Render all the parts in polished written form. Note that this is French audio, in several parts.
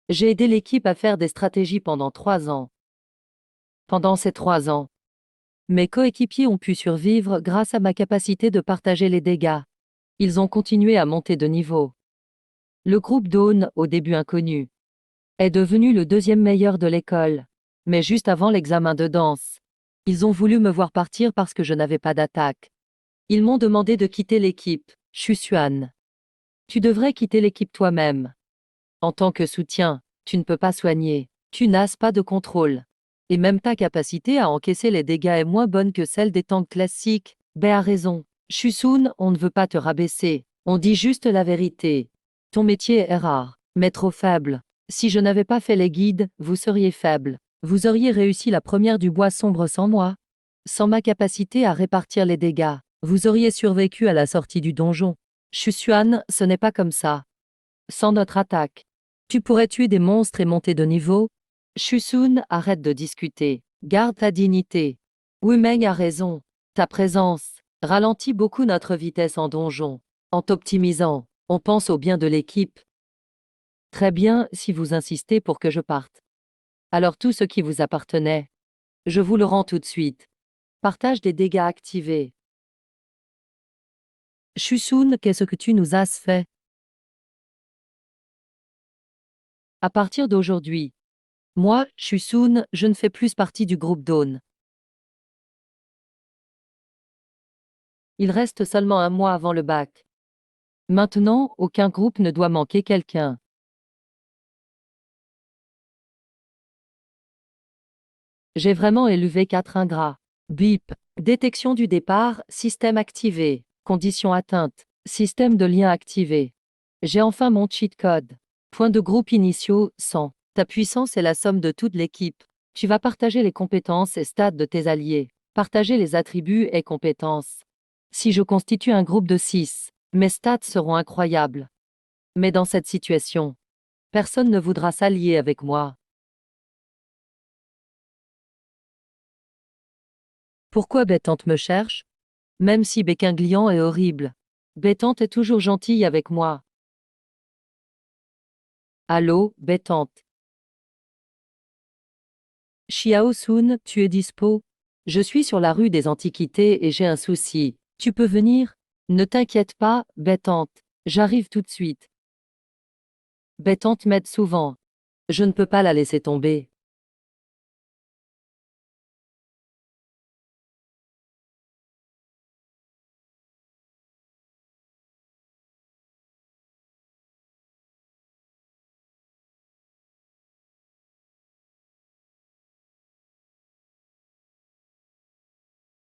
J'ai aidé l'équipe à faire des stratégies pendant 3 ans. Pendant ces 3 ans, mes coéquipiers ont pu survivre grâce à ma capacité de partager les dégâts. Ils ont continué à monter de niveau. Le groupe Dawn, au début inconnu, est devenu le deuxième meilleur de l'école. Mais juste avant l'examen de danse, ils ont voulu me voir partir parce que je n'avais pas d'attaque. Ils m'ont demandé de quitter l'équipe. Shusuan. Tu devrais quitter l'équipe toi-même. En tant que soutien, tu ne peux pas soigner. Tu n'as pas de contrôle. Et même ta capacité à encaisser les dégâts est moins bonne que celle des tanks classiques. B a raison. Shusun, on ne veut pas te rabaisser. On dit juste la vérité. Ton métier est rare, mais trop faible. Si je n'avais pas fait les guides, vous seriez faible. Vous auriez réussi la première du bois sombre sans moi. Sans ma capacité à répartir les dégâts, vous auriez survécu à la sortie du donjon. Shusuan, ce n'est pas comme ça. Sans notre attaque, tu pourrais tuer des monstres et monter de niveau. Shusun, arrête de discuter. Garde ta dignité. Wumeng a raison. Ta présence ralentit beaucoup notre vitesse en donjon. En t'optimisant, on pense au bien de l'équipe. Très bien, si vous insistez pour que je parte. Alors tout ce qui vous appartenait, je vous le rends tout de suite. Partage des dégâts activés. Shusun, qu'est-ce que tu nous as fait? À partir d'aujourd'hui, moi, Shusun, je ne fais plus partie du groupe Dawn. Il reste seulement un mois avant le bac. Maintenant, aucun groupe ne doit manquer quelqu'un. J'ai vraiment élevé 4 ingrats. Bip. Détection du départ, système activé. Conditions atteintes. Système de lien activé. J'ai enfin mon cheat code. Points de groupe initiaux, 100. Ta puissance est la somme de toute l'équipe. Tu vas partager les compétences et stats de tes alliés. Partager les attributs et compétences. Si je constitue un groupe de 6, mes stats seront incroyables. Mais dans cette situation, personne ne voudra s'allier avec moi. Pourquoi Bétante me cherche? Même si Béquinglian est horrible, Bétante est toujours gentille avec moi. Allô, Bétante. Xiao-sun, tu es dispo? Je suis sur la rue des Antiquités et j'ai un souci. Tu peux venir? Ne t'inquiète pas, Bétante. J'arrive tout de suite. Bétante m'aide souvent. Je ne peux pas la laisser tomber.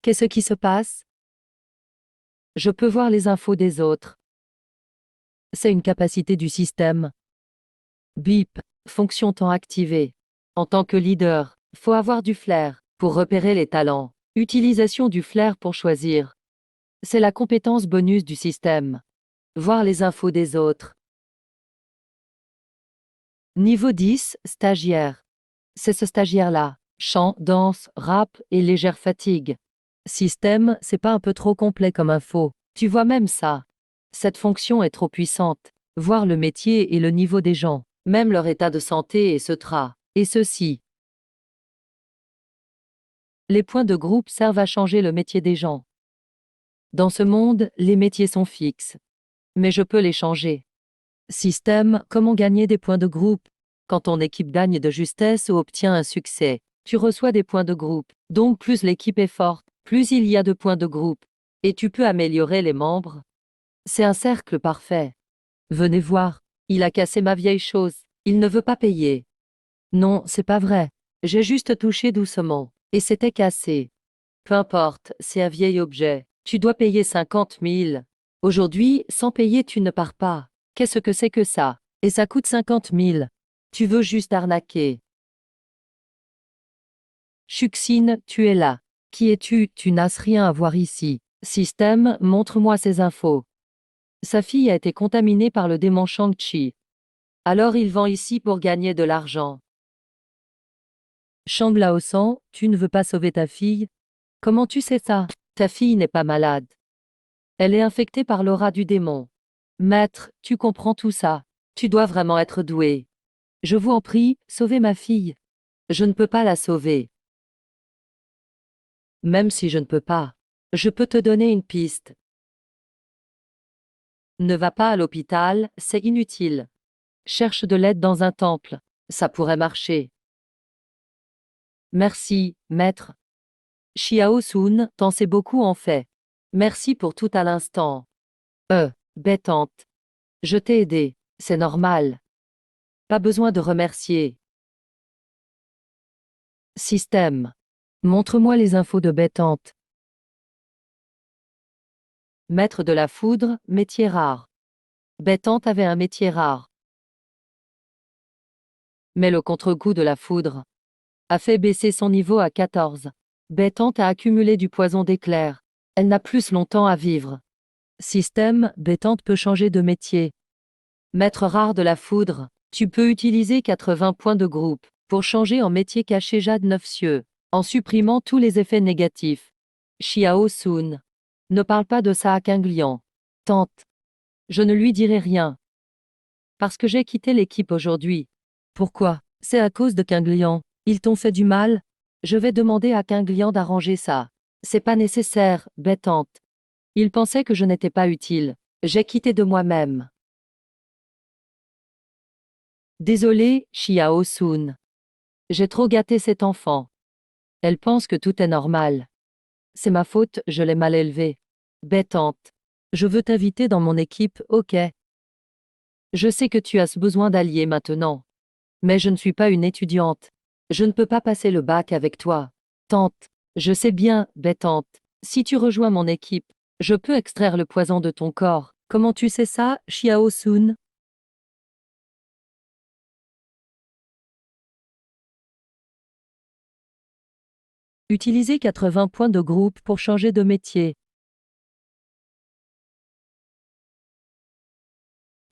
Qu'est-ce qui se passe? Je peux voir les infos des autres. C'est une capacité du système. Bip. Fonction temps activée. En tant que leader, faut avoir du flair pour repérer les talents. Utilisation du flair pour choisir. C'est la compétence bonus du système. Voir les infos des autres. Niveau 10, stagiaire. C'est ce stagiaire-là. Chant, danse, rap et légère fatigue. Système, c'est pas un peu trop complet comme info. Tu vois même ça. Cette fonction est trop puissante. Voir le métier et le niveau des gens, même leur état de santé et ce tra. Et ceci. Les points de groupe servent à changer le métier des gens. Dans ce monde, les métiers sont fixes. Mais je peux les changer. Système, comment gagner des points de groupe? Quand ton équipe gagne de justesse ou obtient un succès, tu reçois des points de groupe. Donc plus l'équipe est forte, plus il y a de points de groupe. Et tu peux améliorer les membres. C'est un cercle parfait. Venez voir. Il a cassé ma vieille chose. Il ne veut pas payer. Non, c'est pas vrai. J'ai juste touché doucement. Et c'était cassé. Peu importe, c'est un vieil objet. Tu dois payer 50 000. Aujourd'hui, sans payer, tu ne pars pas. Qu'est-ce que c'est que ça? Et ça coûte 50 000. Tu veux juste arnaquer. Chuxine, tu es là. Qui es-tu? Tu n'as rien à voir ici. Système, montre-moi ces infos. Sa fille a été contaminée par le démon Shang-Chi. Alors il vend ici pour gagner de l'argent. Shang Laosan, tu ne veux pas sauver ta fille? Comment tu sais ça? Ta fille n'est pas malade. Elle est infectée par l'aura du démon. Maître, tu comprends tout ça. Tu dois vraiment être doué. Je vous en prie, sauvez ma fille. Je ne peux pas la sauver. Même si je ne peux pas, je peux te donner une piste. Ne va pas à l'hôpital, c'est inutile. Cherche de l'aide dans un temple. Ça pourrait marcher. Merci, maître. Xiao Sun, t'en sais beaucoup en fait. Merci pour tout à l'instant. Bêtante. Je t'ai aidé, c'est normal. Pas besoin de remercier. Système. Montre-moi les infos de Bêtante. Maître de la foudre, métier rare. Bêtante avait un métier rare. Mais le contre-coup de la foudre a fait baisser son niveau à 14. Bêtante a accumulé du poison d'éclair. Elle n'a plus longtemps à vivre. Système, Bêtante peut changer de métier. Maître rare de la foudre, tu peux utiliser 80 points de groupe pour changer en métier caché Jade 9 cieux, en supprimant tous les effets négatifs. Xiao Sun. Ne parle pas de ça à Qinglian. Tante. Je ne lui dirai rien. Parce que j'ai quitté l'équipe aujourd'hui. Pourquoi? C'est à cause de Qinglian. Ils t'ont fait du mal? Je vais demander à Qinglian d'arranger ça. C'est pas nécessaire, Bêtante. Il pensait que je n'étais pas utile. J'ai quitté de moi-même. Désolé, Xiao Sun. J'ai trop gâté cet enfant. Elle pense que tout est normal. C'est ma faute, je l'ai mal élevée. Bêtante. Je veux t'inviter dans mon équipe, ok? Je sais que tu as besoin d'alliés maintenant. Mais je ne suis pas une étudiante. Je ne peux pas passer le bac avec toi. Tante. Je sais bien, Bêtante. Si tu rejoins mon équipe, je peux extraire le poison de ton corps. Comment tu sais ça, Xiao Sun? Utilisez 80 points de groupe pour changer de métier.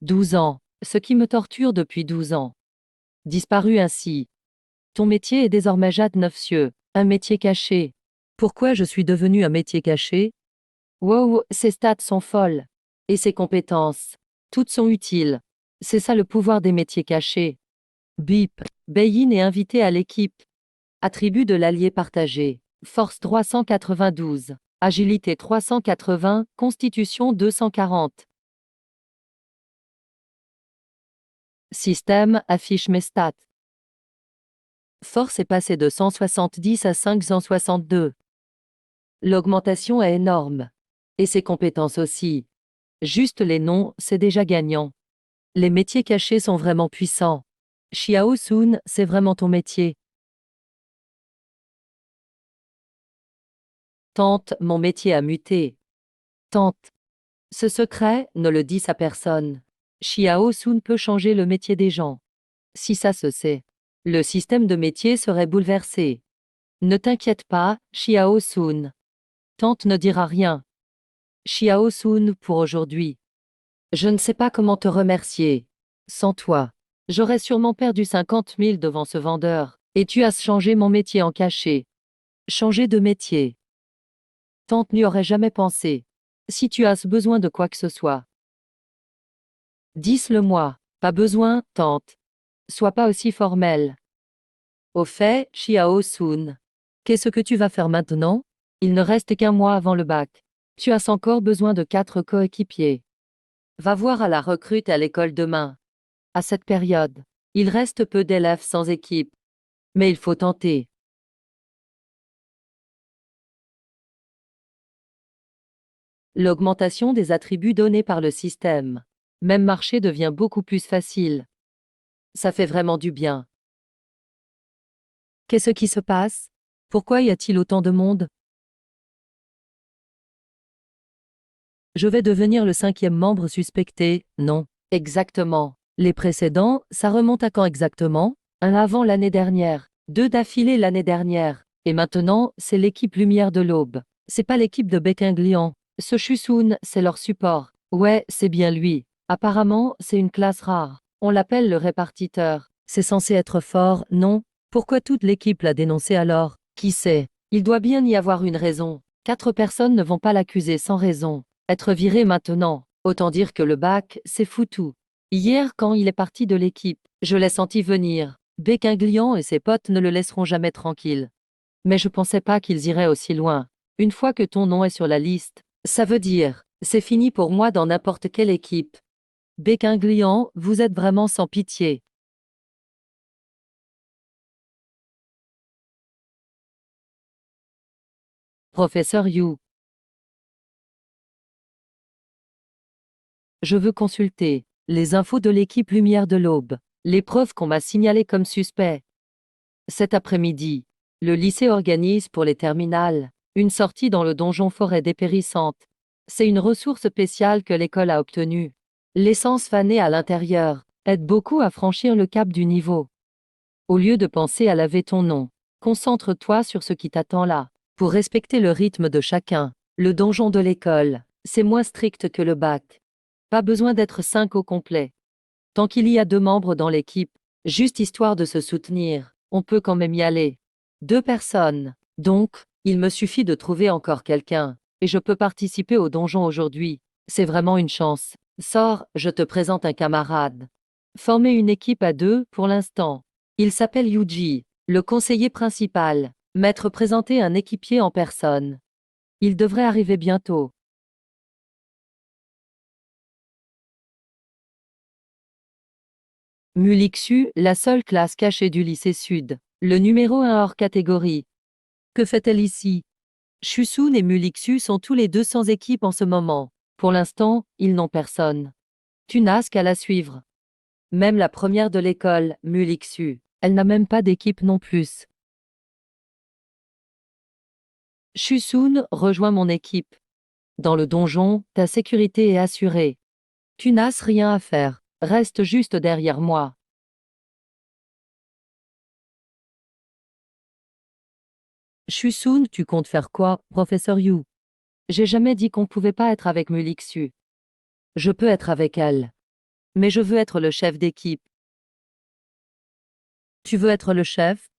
12 ans. Ce qui me torture depuis 12 ans. Disparu ainsi. Ton métier est désormais Jade 9 cieux, un métier caché. Pourquoi je suis devenu un métier caché? Wow, ses stats sont folles. Et ses compétences. Toutes sont utiles. C'est ça le pouvoir des métiers cachés. Bip. Beiyin est invité à l'équipe. Attribut de l'allié partagé. Force 392. Agilité 380. Constitution 240. Système affiche mes stats. Force est passée de 170 à 562. L'augmentation est énorme. Et ses compétences aussi. Juste les noms, c'est déjà gagnant. Les métiers cachés sont vraiment puissants. Xiao Sun, c'est vraiment ton métier. Tante, mon métier a muté. Tante. Ce secret, ne le dis à personne. Xiao Sun peut changer le métier des gens. Si ça se sait, le système de métier serait bouleversé. Ne t'inquiète pas, Xiao Sun. Tante ne dira rien. Xiao Sun pour aujourd'hui. Je ne sais pas comment te remercier. Sans toi, j'aurais sûrement perdu 50 000 devant ce vendeur, et tu as changé mon métier en cachet. Changer de métier. Tante n'y aurait jamais pensé. Si tu as besoin de quoi que ce soit, dis-le-moi. Pas besoin, tante. Sois pas aussi formelle. Au fait, Xiao Sun. Qu'est-ce que tu vas faire maintenant? Il ne reste qu'un mois avant le bac. Tu as encore besoin de 4 coéquipiers. Va voir à la recrute à l'école demain. À cette période, il reste peu d'élèves sans équipe. Mais il faut tenter. L'augmentation des attributs donnés par le système. Même marché devient beaucoup plus facile. Ça fait vraiment du bien. Qu'est-ce qui se passe? Pourquoi y a-t-il autant de monde? Je vais devenir le 5e membre suspecté, non? Exactement. Les précédents, ça remonte à quand exactement? Un avant l'année dernière, 2 d'affilée l'année dernière, et maintenant, c'est l'équipe Lumière de l'Aube. C'est pas l'équipe de Bekinglian. Ce Chusun, c'est leur support. Ouais, c'est bien lui. Apparemment, c'est une classe rare. On l'appelle le répartiteur. C'est censé être fort, non? Pourquoi toute l'équipe l'a dénoncé alors? Qui sait? Il doit bien y avoir une raison. 4 personnes ne vont pas l'accuser sans raison. Être viré maintenant. Autant dire que le bac, c'est foutu. Hier, quand il est parti de l'équipe, je l'ai senti venir. Béquinglian et ses potes ne le laisseront jamais tranquille. Mais je pensais pas qu'ils iraient aussi loin. Une fois que ton nom est sur la liste, ça veut dire, c'est fini pour moi dans n'importe quelle équipe. Béquinglian, vous êtes vraiment sans pitié. Professeur Yu, je veux consulter les infos de l'équipe Lumière de l'Aube, les preuves qu'on m'a signalées comme suspect. Cet après-midi, le lycée organise pour les terminales une sortie dans le donjon forêt dépérissante. C'est une ressource spéciale que l'école a obtenue. L'essence fanée à l'intérieur aide beaucoup à franchir le cap du niveau. Au lieu de penser à laver ton nom, concentre-toi sur ce qui t'attend là. Pour respecter le rythme de chacun, le donjon de l'école, c'est moins strict que le bac. Pas besoin d'être 5 au complet. Tant qu'il y a 2 membres dans l'équipe, juste histoire de se soutenir, on peut quand même y aller. 2 personnes. Donc, il me suffit de trouver encore quelqu'un, et je peux participer au donjon aujourd'hui. C'est vraiment une chance. Sors, je te présente un camarade. Former une équipe à 2 pour l'instant. Il s'appelle Yuji, le conseiller principal. M'être présenté un équipier en personne. Il devrait arriver bientôt. Mulixu, la seule classe cachée du lycée Sud. Le numéro 1 hors catégorie. Que fait-elle ici? Chusun et Mulixu sont tous les deux sans équipe en ce moment. Pour l'instant, ils n'ont personne. Tu n'as qu'à la suivre. Même la première de l'école, Mulixu, elle n'a même pas d'équipe non plus. Chusun, rejoins mon équipe. Dans le donjon, ta sécurité est assurée. Tu n'as rien à faire. Reste juste derrière moi. Chusun, tu comptes faire quoi, professeur Yu? J'ai jamais dit qu'on pouvait pas être avec Mulixu. Je peux être avec elle. Mais je veux être le chef d'équipe. Tu veux être le chef?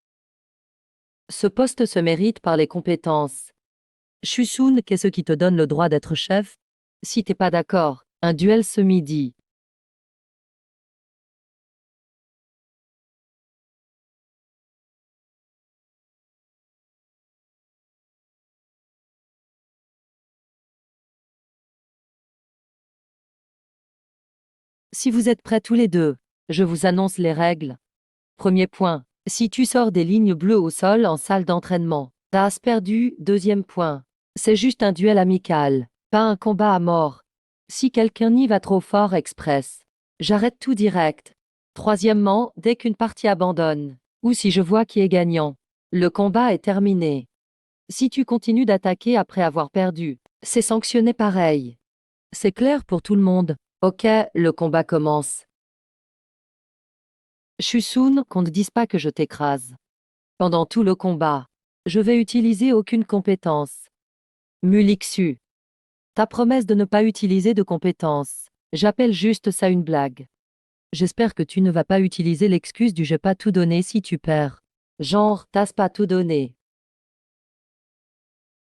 Ce poste se mérite par les compétences. Chusun, qu'est-ce qui te donne le droit d'être chef? Si t'es pas d'accord, un duel ce midi. Si vous êtes prêts tous les deux, je vous annonce les règles. Premier point. Si tu sors des lignes bleues au sol en salle d'entraînement, t'as perdu. Deuxième point. C'est juste un duel amical, pas un combat à mort. Si quelqu'un y va trop fort express, j'arrête tout direct. Troisièmement, dès qu'une partie abandonne, ou si je vois qui est gagnant, le combat est terminé. Si tu continues d'attaquer après avoir perdu, c'est sanctionné pareil. C'est clair pour tout le monde. Ok, le combat commence. Chusun, qu'on ne dise pas que je t'écrase. Pendant tout le combat, je vais utiliser aucune compétence. Mulixu. Ta promesse de ne pas utiliser de compétences. J'appelle juste ça une blague. J'espère que tu ne vas pas utiliser l'excuse du j'ai pas tout donné si tu perds. Genre, t'as pas tout donné.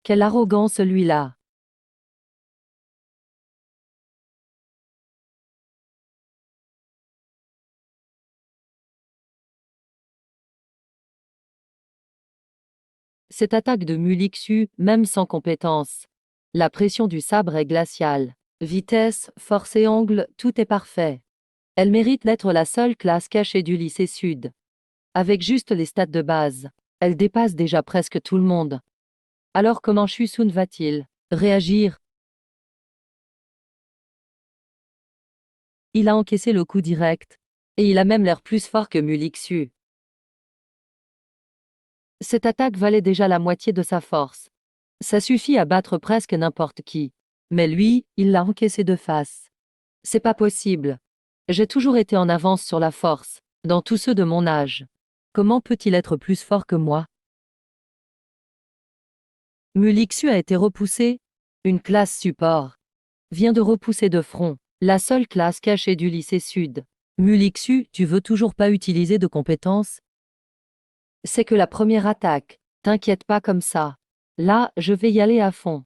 Quel arrogant celui-là. Cette attaque de Mulixu, même sans compétence. La pression du sabre est glaciale. Vitesse, force et angle, tout est parfait. Elle mérite d'être la seule classe cachée du lycée Sud. Avec juste les stats de base, elle dépasse déjà presque tout le monde. Alors comment Chusun va-t-il réagir? Il a encaissé le coup direct. Et il a même l'air plus fort que Mulixu. Cette attaque valait déjà la moitié de sa force. Ça suffit à battre presque n'importe qui. Mais lui, il l'a encaissé de face. C'est pas possible. J'ai toujours été en avance sur la force, dans tous ceux de mon âge. Comment peut-il être plus fort que moi? Mulixu a été repoussé. Une classe support vient de repousser de front la seule classe cachée du lycée Sud. Mulixu, tu veux toujours pas utiliser de compétences? C'est que la première attaque. T'inquiète pas comme ça. Là, je vais y aller à fond.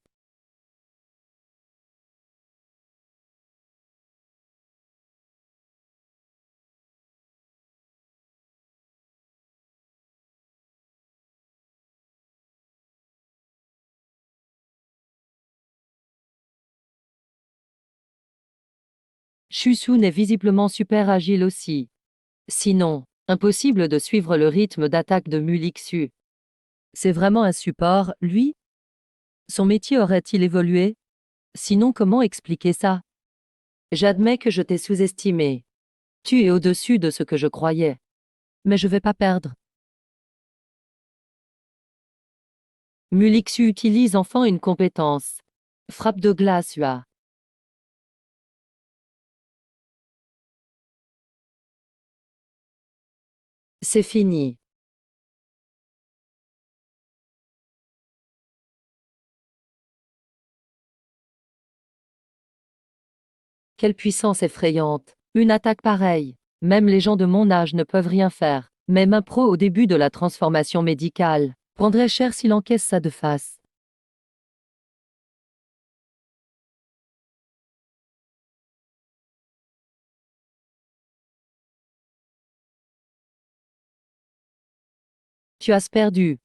Shusun est visiblement super agile aussi. Sinon, impossible de suivre le rythme d'attaque de Mulixu. C'est vraiment un support, lui? Son métier aurait-il évolué? Sinon, comment expliquer ça? J'admets que je t'ai sous-estimé. Tu es au-dessus de ce que je croyais. Mais je vais pas perdre. Mulixu utilise enfin une compétence. Frappe de glace UA. C'est fini. Quelle puissance effrayante. Une attaque pareille. Même les gens de mon âge ne peuvent rien faire. Même un pro au début de la transformation médicale prendrait cher s'il encaisse ça de face. Tu as perdu.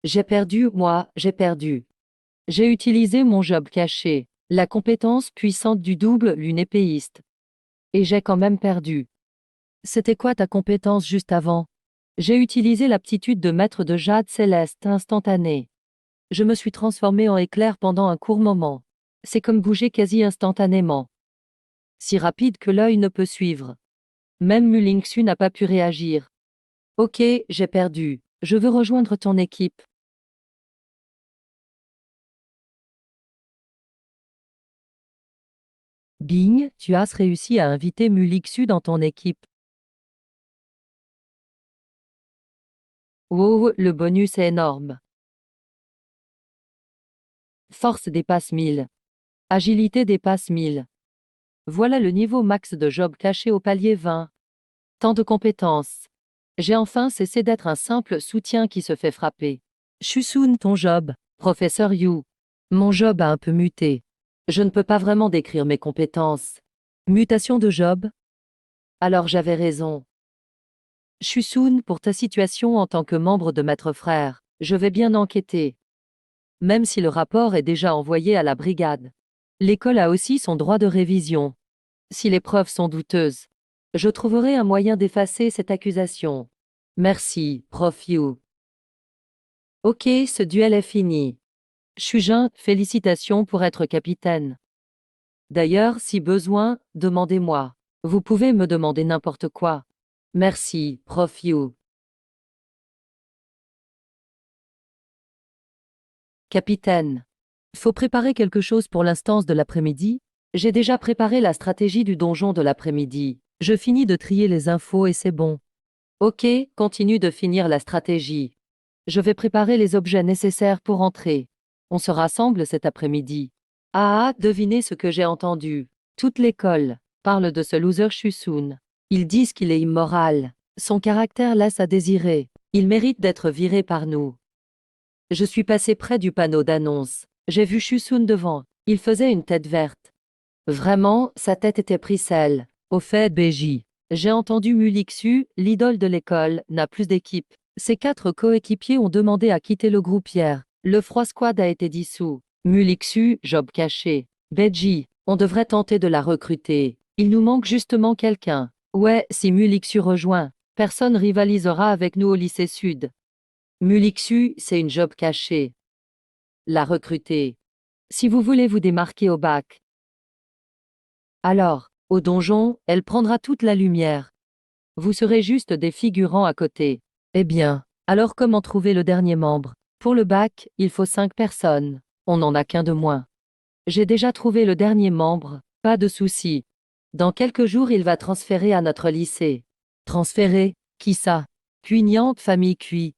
J'ai perdu, moi, j'ai perdu. J'ai utilisé mon job caché, la compétence puissante du double lune épéiste. Et j'ai quand même perdu. C'était quoi ta compétence juste avant? J'ai utilisé l'aptitude de maître de jade céleste instantanée. Je me suis transformé en éclair pendant un court moment. C'est comme bouger quasi instantanément. Si rapide que l'œil ne peut suivre. Même Mulingsu n'a pas pu réagir. Ok, j'ai perdu. Je veux rejoindre ton équipe. Bing, tu as réussi à inviter Mulixu dans ton équipe. Wow, le bonus est énorme. Force dépasse 1000. Agilité dépasse 1000. Voilà le niveau max de job caché au palier 20. Tant de compétences. J'ai enfin cessé d'être un simple soutien qui se fait frapper. Shusun, ton job. Professeur Yu. Mon job a un peu muté. Je ne peux pas vraiment décrire mes compétences. Mutation de job? Alors j'avais raison. Shusun, pour ta situation en tant que membre de Maître Frère, je vais bien enquêter. Même si le rapport est déjà envoyé à la brigade. L'école a aussi son droit de révision. Si les preuves sont douteuses, je trouverai un moyen d'effacer cette accusation. Merci, Prof. Yu. Ok, ce duel est fini. Shujin, félicitations pour être capitaine. D'ailleurs, si besoin, demandez-moi. Vous pouvez me demander n'importe quoi. Merci, Prof. Yu. Capitaine. Faut préparer quelque chose pour l'instance de l'après-midi? J'ai déjà préparé la stratégie du donjon de l'après-midi. Je finis de trier les infos et c'est bon. Ok, continue de finir la stratégie. Je vais préparer les objets nécessaires pour entrer. On se rassemble cet après-midi. Devinez ce que j'ai entendu. Toute l'école parle de ce loser Shusun. Ils disent qu'il est immoral. Son caractère laisse à désirer. Il mérite d'être viré par nous. Je suis passé près du panneau d'annonce. J'ai vu Shusun devant. Il faisait une tête verte. Vraiment, sa tête était pricelle. Au fait, BJ. J'ai entendu Mulixu, l'idole de l'école, n'a plus d'équipe. Ses 4 coéquipiers ont demandé à quitter le groupe hier. Le Froid Squad a été dissous. Mulixu, job caché. Beji, on devrait tenter de la recruter. Il nous manque justement quelqu'un. Ouais, si Mulixu rejoint, personne rivalisera avec nous au lycée sud. Mulixu, c'est une job cachée. La recruter. Si vous voulez vous démarquer au bac. Alors, au donjon, elle prendra toute la lumière. Vous serez juste des figurants à côté. Eh bien, alors comment trouver le dernier membre? Pour le bac, il faut 5 personnes. On n'en a qu'un de moins. J'ai déjà trouvé le dernier membre, pas de souci. Dans quelques jours, il va transférer à notre lycée. Transférer? Qui ça? Cuignante famille Cui.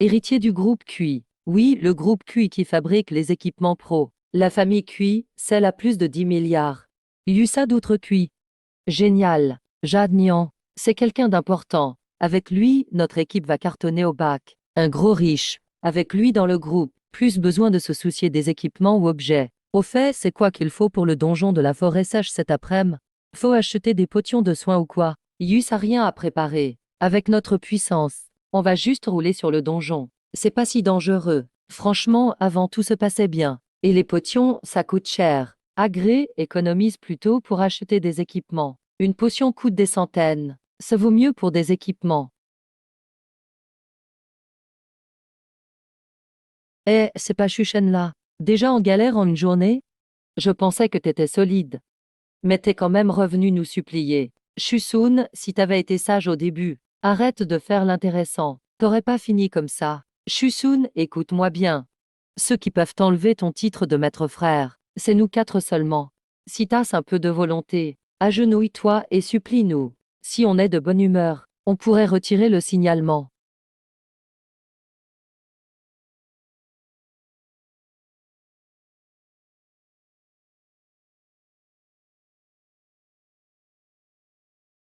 Héritier du groupe Cui. Oui, le groupe Cui qui fabrique les équipements pro. La famille Cui, celle à plus de 10 milliards. Yusa d'Outre-Cui. Génial. Jade Nian. C'est quelqu'un d'important. Avec lui, notre équipe va cartonner au bac. Un gros riche. Avec lui dans le groupe, plus besoin de se soucier des équipements ou objets. Au fait, c'est quoi qu'il faut pour le donjon de la forêt sèche cet après-midi? Faut acheter des potions de soins ou quoi? Yus a rien à préparer. Avec notre puissance, on va juste rouler sur le donjon. C'est pas si dangereux. Franchement, avant tout se passait bien. Et les potions, ça coûte cher. Agré économise plutôt pour acheter des équipements. Une potion coûte des centaines. Ça vaut mieux pour des équipements. Eh, c'est pas Chuchen là. Déjà en galère en une journée? Je pensais que t'étais solide. Mais t'es quand même revenu nous supplier. Chusun, si t'avais été sage au début, arrête de faire l'intéressant. T'aurais pas fini comme ça. Chusun, écoute-moi bien. Ceux qui peuvent t'enlever ton titre de maître frère, c'est nous 4 seulement. Si t'as un peu de volonté, agenouille-toi et supplie-nous. Si on est de bonne humeur, on pourrait retirer le signalement.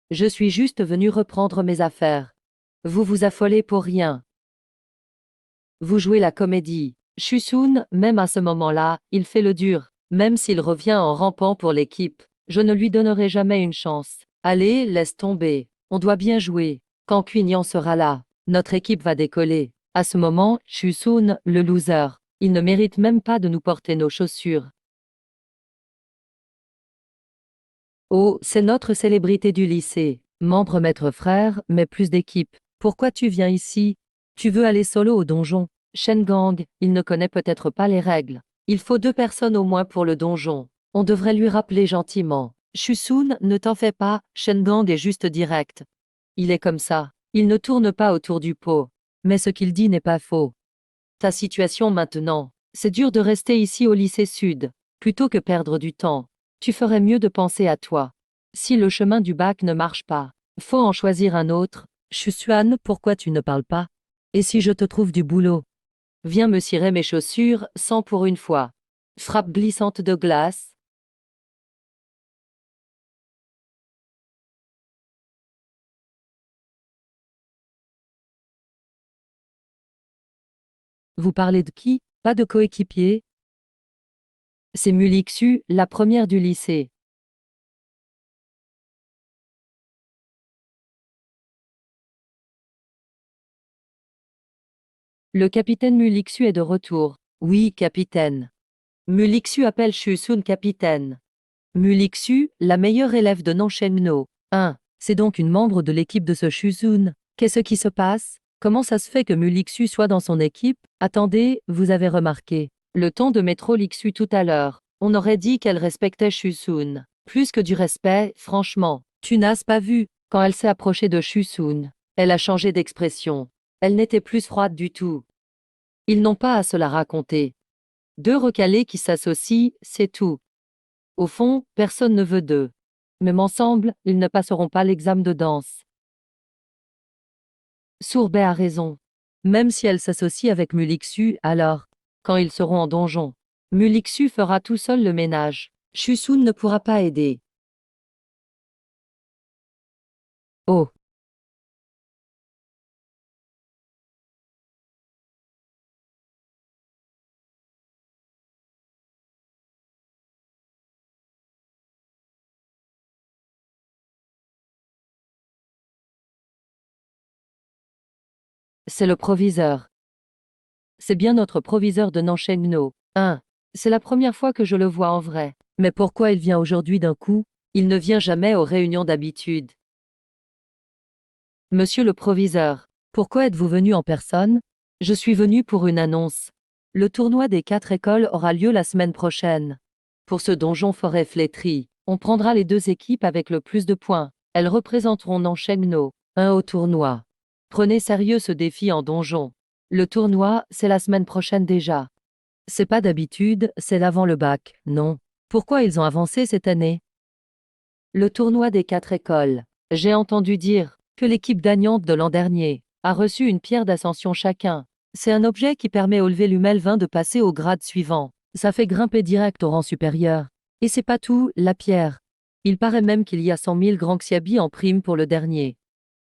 Je suis juste venu reprendre mes affaires. Vous vous affolez pour rien. Vous jouez la comédie. Chusun, même à ce moment-là, il fait le dur. Même s'il revient en rampant pour l'équipe, je ne lui donnerai jamais une chance. Allez, laisse tomber. On doit bien jouer. Quand Quignan sera là, notre équipe va décoller. À ce moment, Chusun, le loser, il ne mérite même pas de nous porter nos chaussures. Oh, c'est notre célébrité du lycée. Membre maître frère, mais plus d'équipe. Pourquoi tu viens ici? Tu veux aller solo au donjon? Shengang, il ne connaît peut-être pas les règles. Il faut 2 personnes au moins pour le donjon. On devrait lui rappeler gentiment. Chusun, ne t'en fais pas, Shengang est juste direct. Il est comme ça. Il ne tourne pas autour du pot. Mais ce qu'il dit n'est pas faux. Ta situation maintenant, c'est dur de rester ici au lycée Sud. Plutôt que perdre du temps, tu ferais mieux de penser à toi. Si le chemin du bac ne marche pas, faut en choisir un autre. Chusuan, pourquoi tu ne parles pas? Et si je te trouve du boulot? Viens me cirer mes chaussures, sans pour une fois. Frappe glissante de glace. Vous parlez de qui? Pas de coéquipier? C'est Mulixu, la première du lycée. Le capitaine Mulixu est de retour. Oui, capitaine. Mulixu appelle Chusun capitaine. Mulixu, la meilleure élève de Nanshenno. 1. C'est donc une membre de l'équipe de ce Chusun. Qu'est-ce qui se passe? Comment ça se fait que Mulixu soit dans son équipe? Attendez, vous avez remarqué. Le ton de métro Lixu tout à l'heure. On aurait dit qu'elle respectait Chusun. Plus que du respect, franchement. Tu n'as pas vu. Quand elle s'est approchée de Chusun, elle a changé d'expression. Elle n'était plus froide du tout. Ils n'ont pas à se la raconter. 2 recalés qui s'associent, c'est tout. Au fond, personne ne veut d'eux. Même ensemble, ils ne passeront pas l'examen de danse. Sourbet a raison. Même si elle s'associe avec Mulixu, alors, quand ils seront en donjon, Mulixu fera tout seul le ménage. Chusun ne pourra pas aider. Oh, c'est le proviseur. C'est bien notre proviseur de Nanchengno. 1. C'est la première fois que je le vois en vrai. Mais pourquoi il vient aujourd'hui d'un coup? Il ne vient jamais aux réunions d'habitude. Monsieur le proviseur, pourquoi êtes-vous venu en personne? Je suis venu pour une annonce. Le tournoi des 4 écoles aura lieu la semaine prochaine. Pour ce donjon forêt flétrie, on prendra les 2 équipes avec le plus de points. Elles représenteront Nanchengno, un au tournoi. Prenez sérieux ce défi en donjon. Le tournoi, c'est la semaine prochaine déjà. C'est pas d'habitude, c'est l'avant le bac, non. Pourquoi ils ont avancé cette année? Le tournoi des 4 écoles. J'ai entendu dire que l'équipe gagnante de l'an dernier a reçu une pierre d'ascension chacun. C'est un objet qui permet au level Lumel 20 de passer au grade suivant. Ça fait grimper direct au rang supérieur. Et c'est pas tout, la pierre. Il paraît même qu'il y a 100 000 grands Xiabi en prime pour le dernier.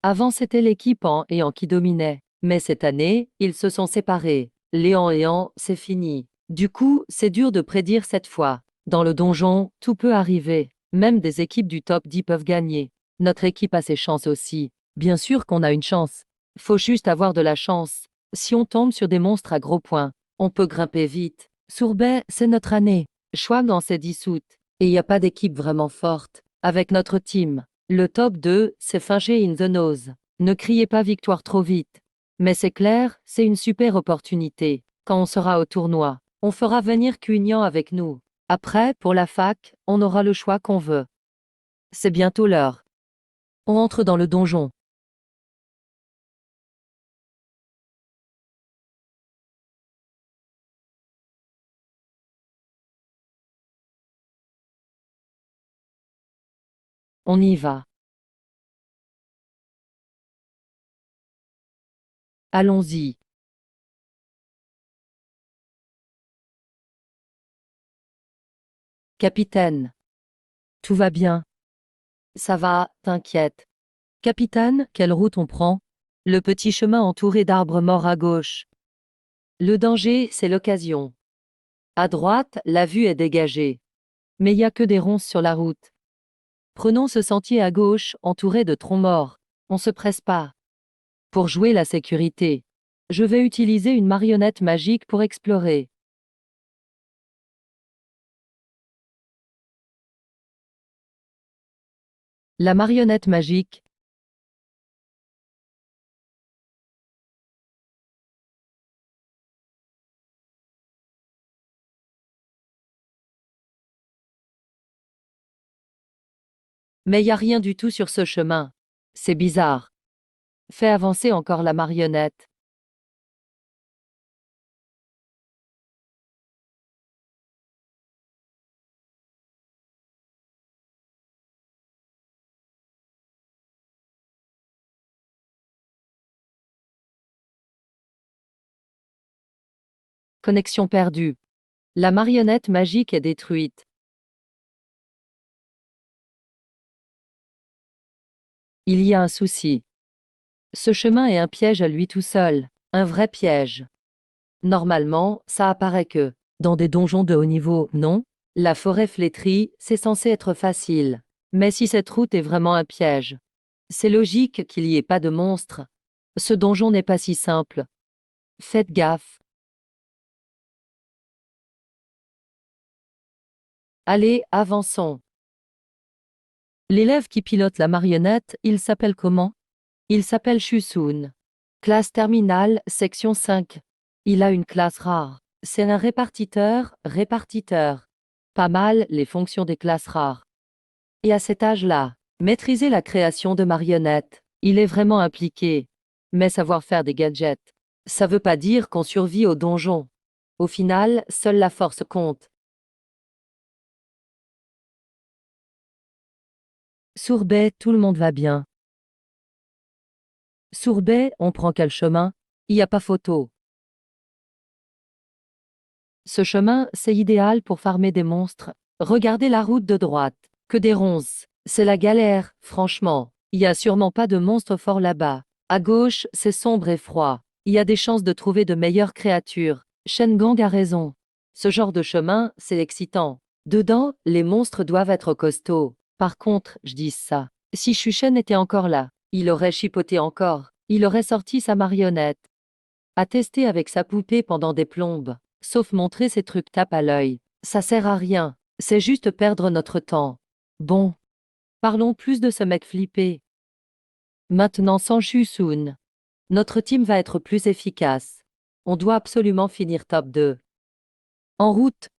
Avant c'était l'équipe En et En qui dominait. Mais cette année, ils se sont séparés. Les En et En, c'est fini. Du coup, c'est dur de prédire cette fois. Dans le donjon, tout peut arriver. Même des équipes du top 10 peuvent gagner. Notre équipe a ses chances aussi. Bien sûr qu'on a une chance. Faut juste avoir de la chance. Si on tombe sur des monstres à gros points, on peut grimper vite. Sourbet, c'est notre année. Shuang s'est dissoute. Et y a pas d'équipe vraiment forte. Avec notre team. Le top 2, c'est Fincher in the nose. Ne criez pas victoire trop vite. Mais c'est clair, c'est une super opportunité. Quand on sera au tournoi, on fera venir Cugnan avec nous. Après, pour la fac, on aura le choix qu'on veut. C'est bientôt l'heure. On entre dans le donjon. On y va. Allons-y. Capitaine. Tout va bien. Ça va, t'inquiète. Capitaine, quelle route on prend? Le petit chemin entouré d'arbres morts à gauche. Le danger, c'est l'occasion. À droite, la vue est dégagée. Mais il y a que des ronces sur la route. Prenons ce sentier à gauche, entouré de troncs morts. On se presse pas. Pour jouer la sécurité, je vais utiliser une marionnette magique pour explorer. La marionnette magique. Mais y a rien du tout sur ce chemin. C'est bizarre. Fais avancer encore la marionnette. Connexion perdue. La marionnette magique est détruite. Il y a un souci. Ce chemin est un piège à lui tout seul. Un vrai piège. Normalement, ça apparaît que, dans des donjons de haut niveau, non? La forêt flétrie, c'est censé être facile. Mais si cette route est vraiment un piège, c'est logique qu'il n'y ait pas de monstres. Ce donjon n'est pas si simple. Faites gaffe. Allez, avançons. L'élève qui pilote la marionnette, il s'appelle comment? Il s'appelle Shusun. Classe terminale, section 5. Il a une classe rare. C'est un répartiteur, répartiteur. Pas mal les fonctions des classes rares. Et à cet âge-là, maîtriser la création de marionnettes, il est vraiment impliqué. Mais savoir faire des gadgets, ça veut pas dire qu'on survit au donjon. Au final, seule la force compte. Sourbet, tout le monde va bien. Sourbet, on prend quel chemin? Y a pas photo. Ce chemin, c'est idéal pour farmer des monstres. Regardez la route de droite. Que des ronces. C'est la galère, franchement. Y a sûrement pas de monstres forts là-bas. À gauche, c'est sombre et froid. Il y a des chances de trouver de meilleures créatures. Shen Gang a raison. Ce genre de chemin, c'est excitant. Dedans, les monstres doivent être costauds. Par contre, je dis ça. Si Shen était encore là, il aurait chipoté encore. Il aurait sorti sa marionnette. À tester avec sa poupée pendant des plombes. Sauf montrer ses trucs tape à l'œil. Ça sert à rien. C'est juste perdre notre temps. Bon. Parlons plus de ce mec flippé. Maintenant sans Chusun. Notre team va être plus efficace. On doit absolument finir top 2. En route.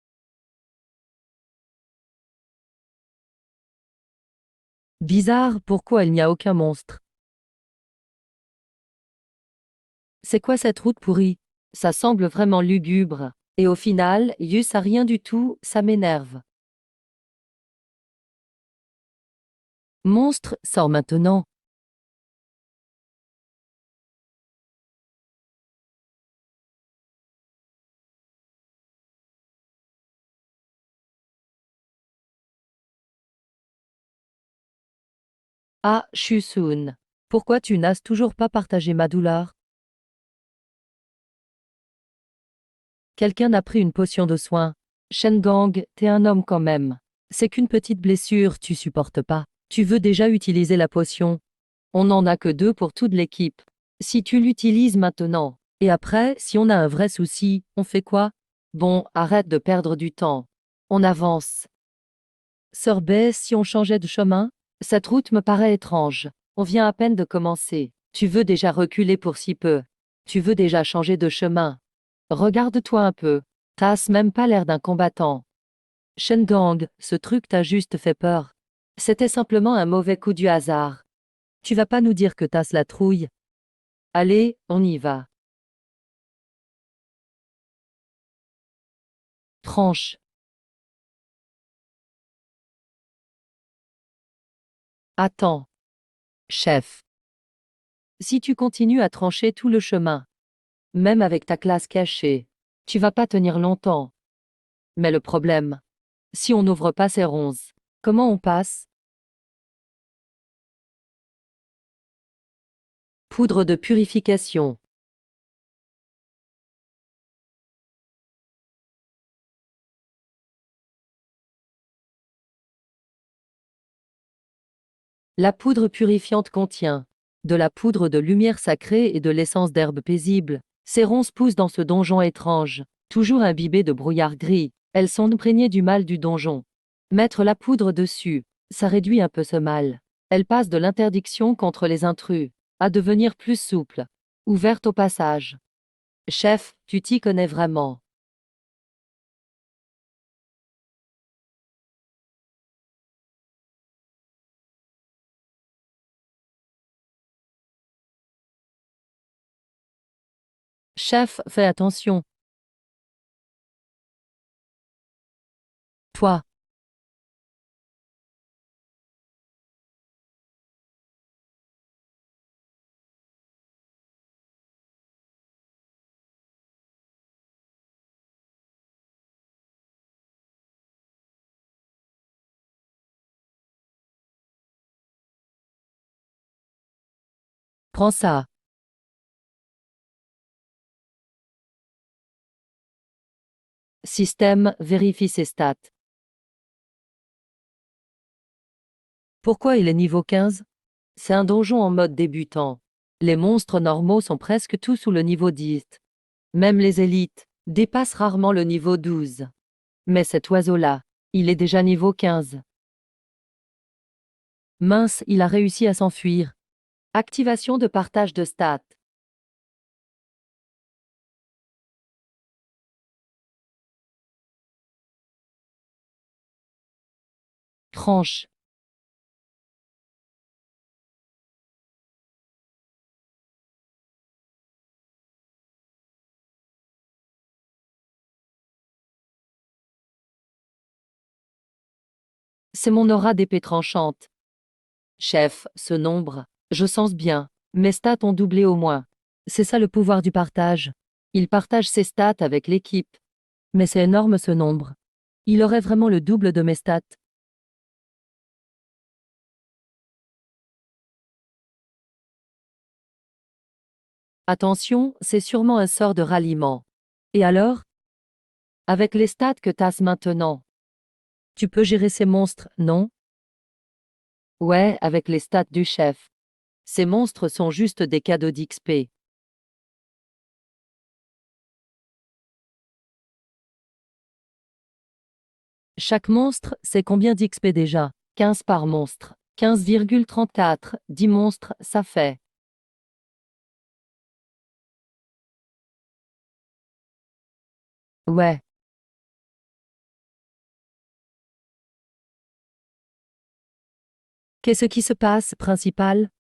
Bizarre, pourquoi il n'y a aucun monstre? C'est quoi cette route pourrie? Ça semble vraiment lugubre. Et au final, Yus a rien du tout, ça m'énerve. Monstre, sort maintenant. Ah, Chusun. Pourquoi tu n'as toujours pas partagé ma douleur? Quelqu'un a pris une potion de soin. Shengang, t'es un homme quand même. C'est qu'une petite blessure, tu supportes pas. Tu veux déjà utiliser la potion. On n'en a que deux pour toute l'équipe. Si tu l'utilises maintenant, et après, si on a un vrai souci, on fait quoi? Bon, arrête de perdre du temps. On avance. Sœur B, si on changeait de chemin? Cette route me paraît étrange. On vient à peine de commencer. Tu veux déjà reculer pour si peu. Tu veux déjà changer de chemin. Regarde-toi un peu. T'as même pas l'air d'un combattant. Shendong, ce truc t'a juste fait peur. C'était simplement un mauvais coup du hasard. Tu vas pas nous dire que t'as la trouille. Allez, on y va. Tranche. Attends. Chef. Si tu continues à trancher tout le chemin, même avec ta classe cachée, tu vas pas tenir longtemps. Mais le problème, si on n'ouvre pas ces ronces, comment on passe? Poudre de purification. La poudre purifiante contient de la poudre de lumière sacrée et de l'essence d'herbe paisible. Ces ronces poussent dans ce donjon étrange, toujours imbibé de brouillard gris. Elles sont imprégnées du mal du donjon. Mettre la poudre dessus, ça réduit un peu ce mal. Elle passe de l'interdiction contre les intrus à devenir plus souple, ouverte au passage. Chef, tu t'y connais vraiment. Chef, fais attention. Toi, prends ça. Système, vérifie ses stats. Pourquoi il est niveau 15? C'est un donjon en mode débutant. Les monstres normaux sont presque tous sous le niveau 10. Même les élites dépassent rarement le niveau 12. Mais cet oiseau-là, il est déjà niveau 15. Mince, il a réussi à s'enfuir. Activation de partage de stats. Tranche. C'est mon aura d'épée tranchante. Chef, ce nombre, je sens bien. Mes stats ont doublé au moins. C'est ça le pouvoir du partage. Il partage ses stats avec l'équipe. Mais c'est énorme ce nombre. Il aurait vraiment le double de mes stats. Attention, c'est sûrement un sort de ralliement. Et alors? Avec les stats que t'as maintenant, tu peux gérer ces monstres, non? Ouais, avec les stats du chef. Ces monstres sont juste des cadeaux d'XP. Chaque monstre, c'est combien d'XP déjà? 15 par monstre. 15,34, 10 monstres, ça fait. Ouais. Qu'est-ce qui se passe, principal?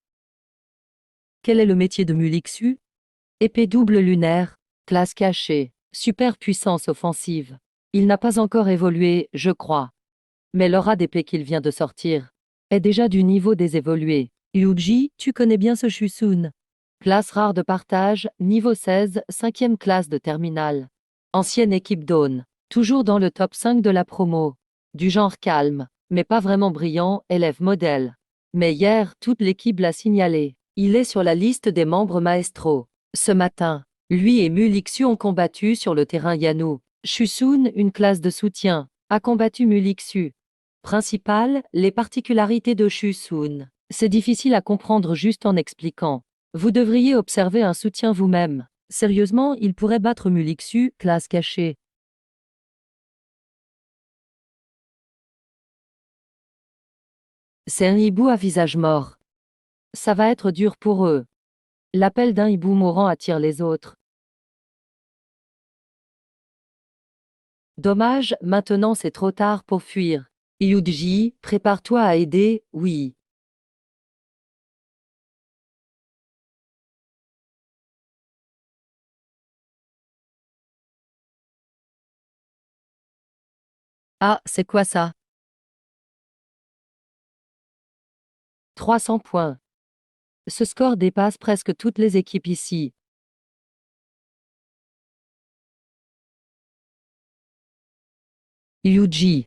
Quel est le métier de Mulixu? Épée double lunaire, classe cachée, super puissance offensive. Il n'a pas encore évolué, je crois. Mais l'aura d'épée qu'il vient de sortir est déjà du niveau des évolués. Yuji, tu connais bien ce Shusun. Classe rare de partage, niveau 16, cinquième classe de terminale. Ancienne équipe d'Aune. Toujours dans le top 5 de la promo. Du genre calme, mais pas vraiment brillant, élève modèle. Mais hier, toute l'équipe l'a signalé. Il est sur la liste des membres maestro. Ce matin, lui et Mulixu ont combattu sur le terrain Yanou. Shusun, une classe de soutien, a combattu Mulixu. Principal, les particularités de Shusun. C'est difficile à comprendre juste en expliquant. Vous devriez observer un soutien vous-même. Sérieusement, il pourrait battre Mulixu, classe cachée. C'est un hibou à visage mort. Ça va être dur pour eux. L'appel d'un hibou mourant attire les autres. Dommage, maintenant c'est trop tard pour fuir. Yuji, prépare-toi à aider, oui. Ah, c'est quoi ça? 300 points. Ce score dépasse presque toutes les équipes ici. Yuji.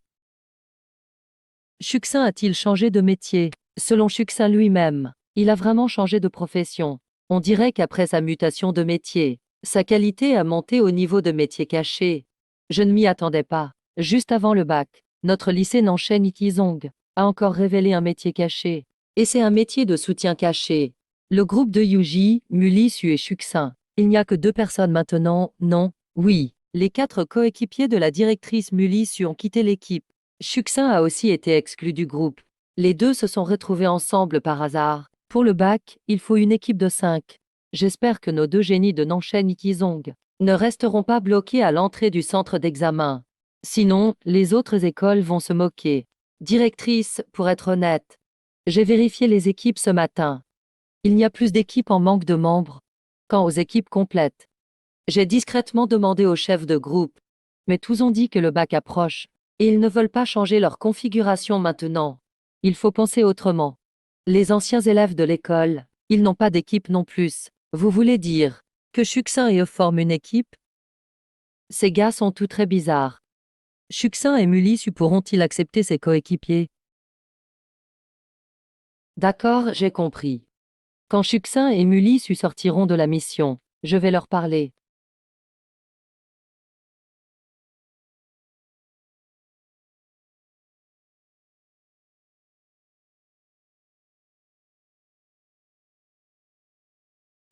Shuxin a-t-il changé de métier? Selon Shuxin lui-même, il a vraiment changé de profession. On dirait qu'après sa mutation de métier, sa qualité a monté au niveau de métier caché. Je ne m'y attendais pas. Juste avant le bac, notre lycée Nanshen Ikizong a encore révélé un métier caché. Et c'est un métier de soutien caché. Le groupe de Yuji, Mulisu et Shuxin. Il n'y a que 2 personnes maintenant, non? Oui. Les 4 coéquipiers de la directrice Mulisu ont quitté l'équipe. Shuxin a aussi été exclu du groupe. Les deux se sont retrouvés ensemble par hasard. Pour le bac, il faut une équipe de 5. J'espère que nos 2 génies de Nanshen Ikizong ne resteront pas bloqués à l'entrée du centre d'examen. Sinon, les autres écoles vont se moquer. Directrice, pour être honnête, j'ai vérifié les équipes ce matin. Il n'y a plus d'équipes en manque de membres. Quant aux équipes complètes, j'ai discrètement demandé au chef de groupe, mais tous ont dit que le bac approche, et ils ne veulent pas changer leur configuration maintenant. Il faut penser autrement. Les anciens élèves de l'école, ils n'ont pas d'équipe non plus. Vous voulez dire que Shuxin et eux forment une équipe? Ces gars sont tous très bizarres. Shuxin et Mulisu pourront-ils accepter ses coéquipiers? D'accord, j'ai compris. Quand Shuxin et Mulisu sortiront de la mission, je vais leur parler.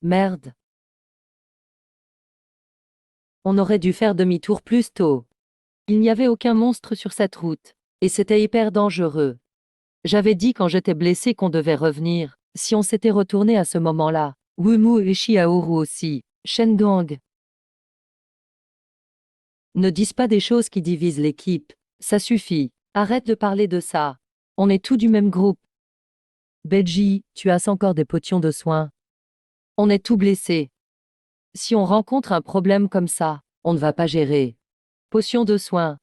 Merde. On aurait dû faire demi-tour plus tôt. Il n'y avait aucun monstre sur cette route, et c'était hyper dangereux. J'avais dit quand j'étais blessé qu'on devait revenir, si on s'était retourné à ce moment-là. Wumu et Shiaoru aussi. Shengang. Ne dis pas des choses qui divisent l'équipe. Ça suffit. Arrête de parler de ça. On est tous du même groupe. Beji, tu as encore des potions de soins. On est tous blessés. Si on rencontre un problème comme ça, on ne va pas gérer. Potions de soins.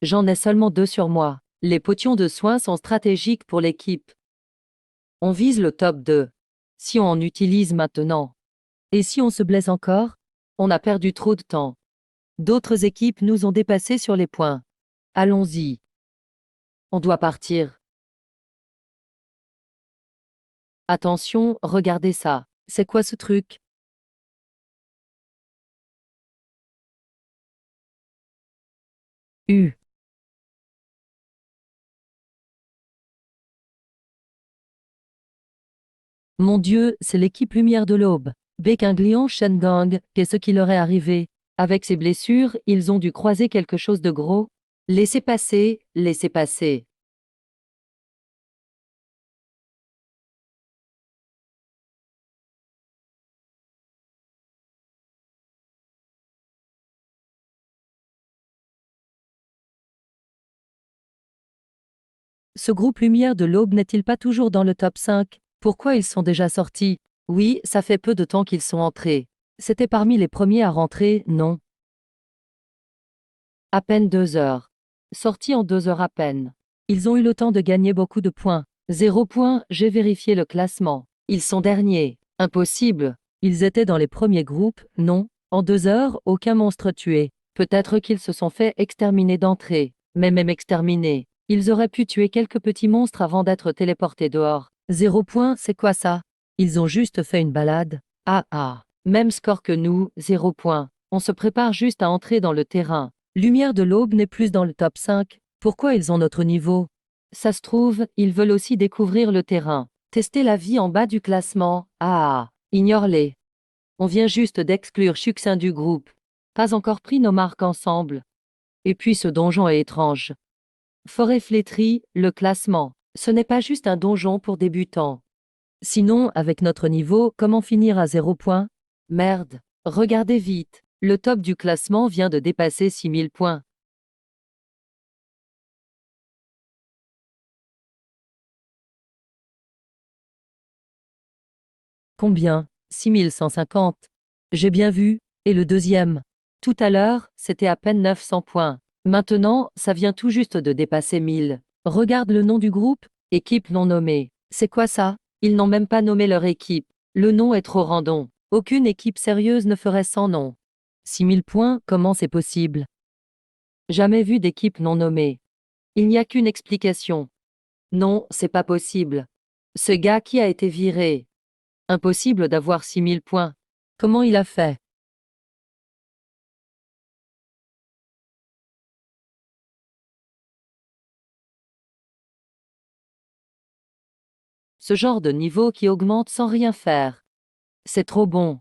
J'en ai seulement 2 sur moi. Les potions de soins sont stratégiques pour l'équipe. On vise le top 2. Si on en utilise maintenant. Et si on se blesse encore? On a perdu trop de temps. D'autres équipes nous ont dépassés sur les points. Allons-y. On doit partir. Attention, regardez ça. C'est quoi ce truc? Mon Dieu, c'est l'équipe Lumière de l'Aube. Bekinglion Shengang, qu'est-ce qui leur est arrivé? Avec ces blessures, ils ont dû croiser quelque chose de gros. Laissez passer, laissez passer. Ce groupe Lumière de l'Aube n'est-il pas toujours dans le top 5? Pourquoi ils sont déjà sortis? Oui, ça fait peu de temps qu'ils sont entrés. C'était parmi les premiers à rentrer, non? À peine 2 heures. Sortis en 2 heures à peine. Ils ont eu le temps de gagner beaucoup de points. 0 points, j'ai vérifié le classement. Ils sont derniers. Impossible. Ils étaient dans les premiers groupes, non? En 2 heures, aucun monstre tué. Peut-être qu'ils se sont fait exterminer d'entrée. Mais même exterminés. Ils auraient pu tuer quelques petits monstres avant d'être téléportés dehors. 0 points, c'est quoi ça? Ils ont juste fait une balade. Ah ah. Même score que nous, 0 points. On se prépare juste à entrer dans le terrain. Lumière de l'Aube n'est plus dans le top 5. Pourquoi ils ont notre niveau? Ça se trouve, ils veulent aussi découvrir le terrain. Tester la vie en bas du classement. Ah, ignore-les. On vient juste d'exclure Shuxin du groupe. Pas encore pris nos marques ensemble. Et puis ce donjon est étrange. Forêt flétrie, le classement. Ce n'est pas juste un donjon pour débutants. Sinon, avec notre niveau, comment finir à 0 points? Merde. Regardez vite. Le top du classement vient de dépasser 6000 points. Combien? 6150. J'ai bien vu. Et le deuxième? Tout à l'heure, c'était à peine 900 points. Maintenant, ça vient tout juste de dépasser 1000. Regarde le nom du groupe, équipe non nommée. C'est quoi ça? Ils n'ont même pas nommé leur équipe. Le nom est trop random. Aucune équipe sérieuse ne ferait sans nom. 6000 points, comment c'est possible? Jamais vu d'équipe non nommée. Il n'y a qu'une explication. Non, c'est pas possible. Ce gars qui a été viré. Impossible d'avoir 6000 points. Comment il a fait? Ce genre de niveau qui augmente sans rien faire. C'est trop bon.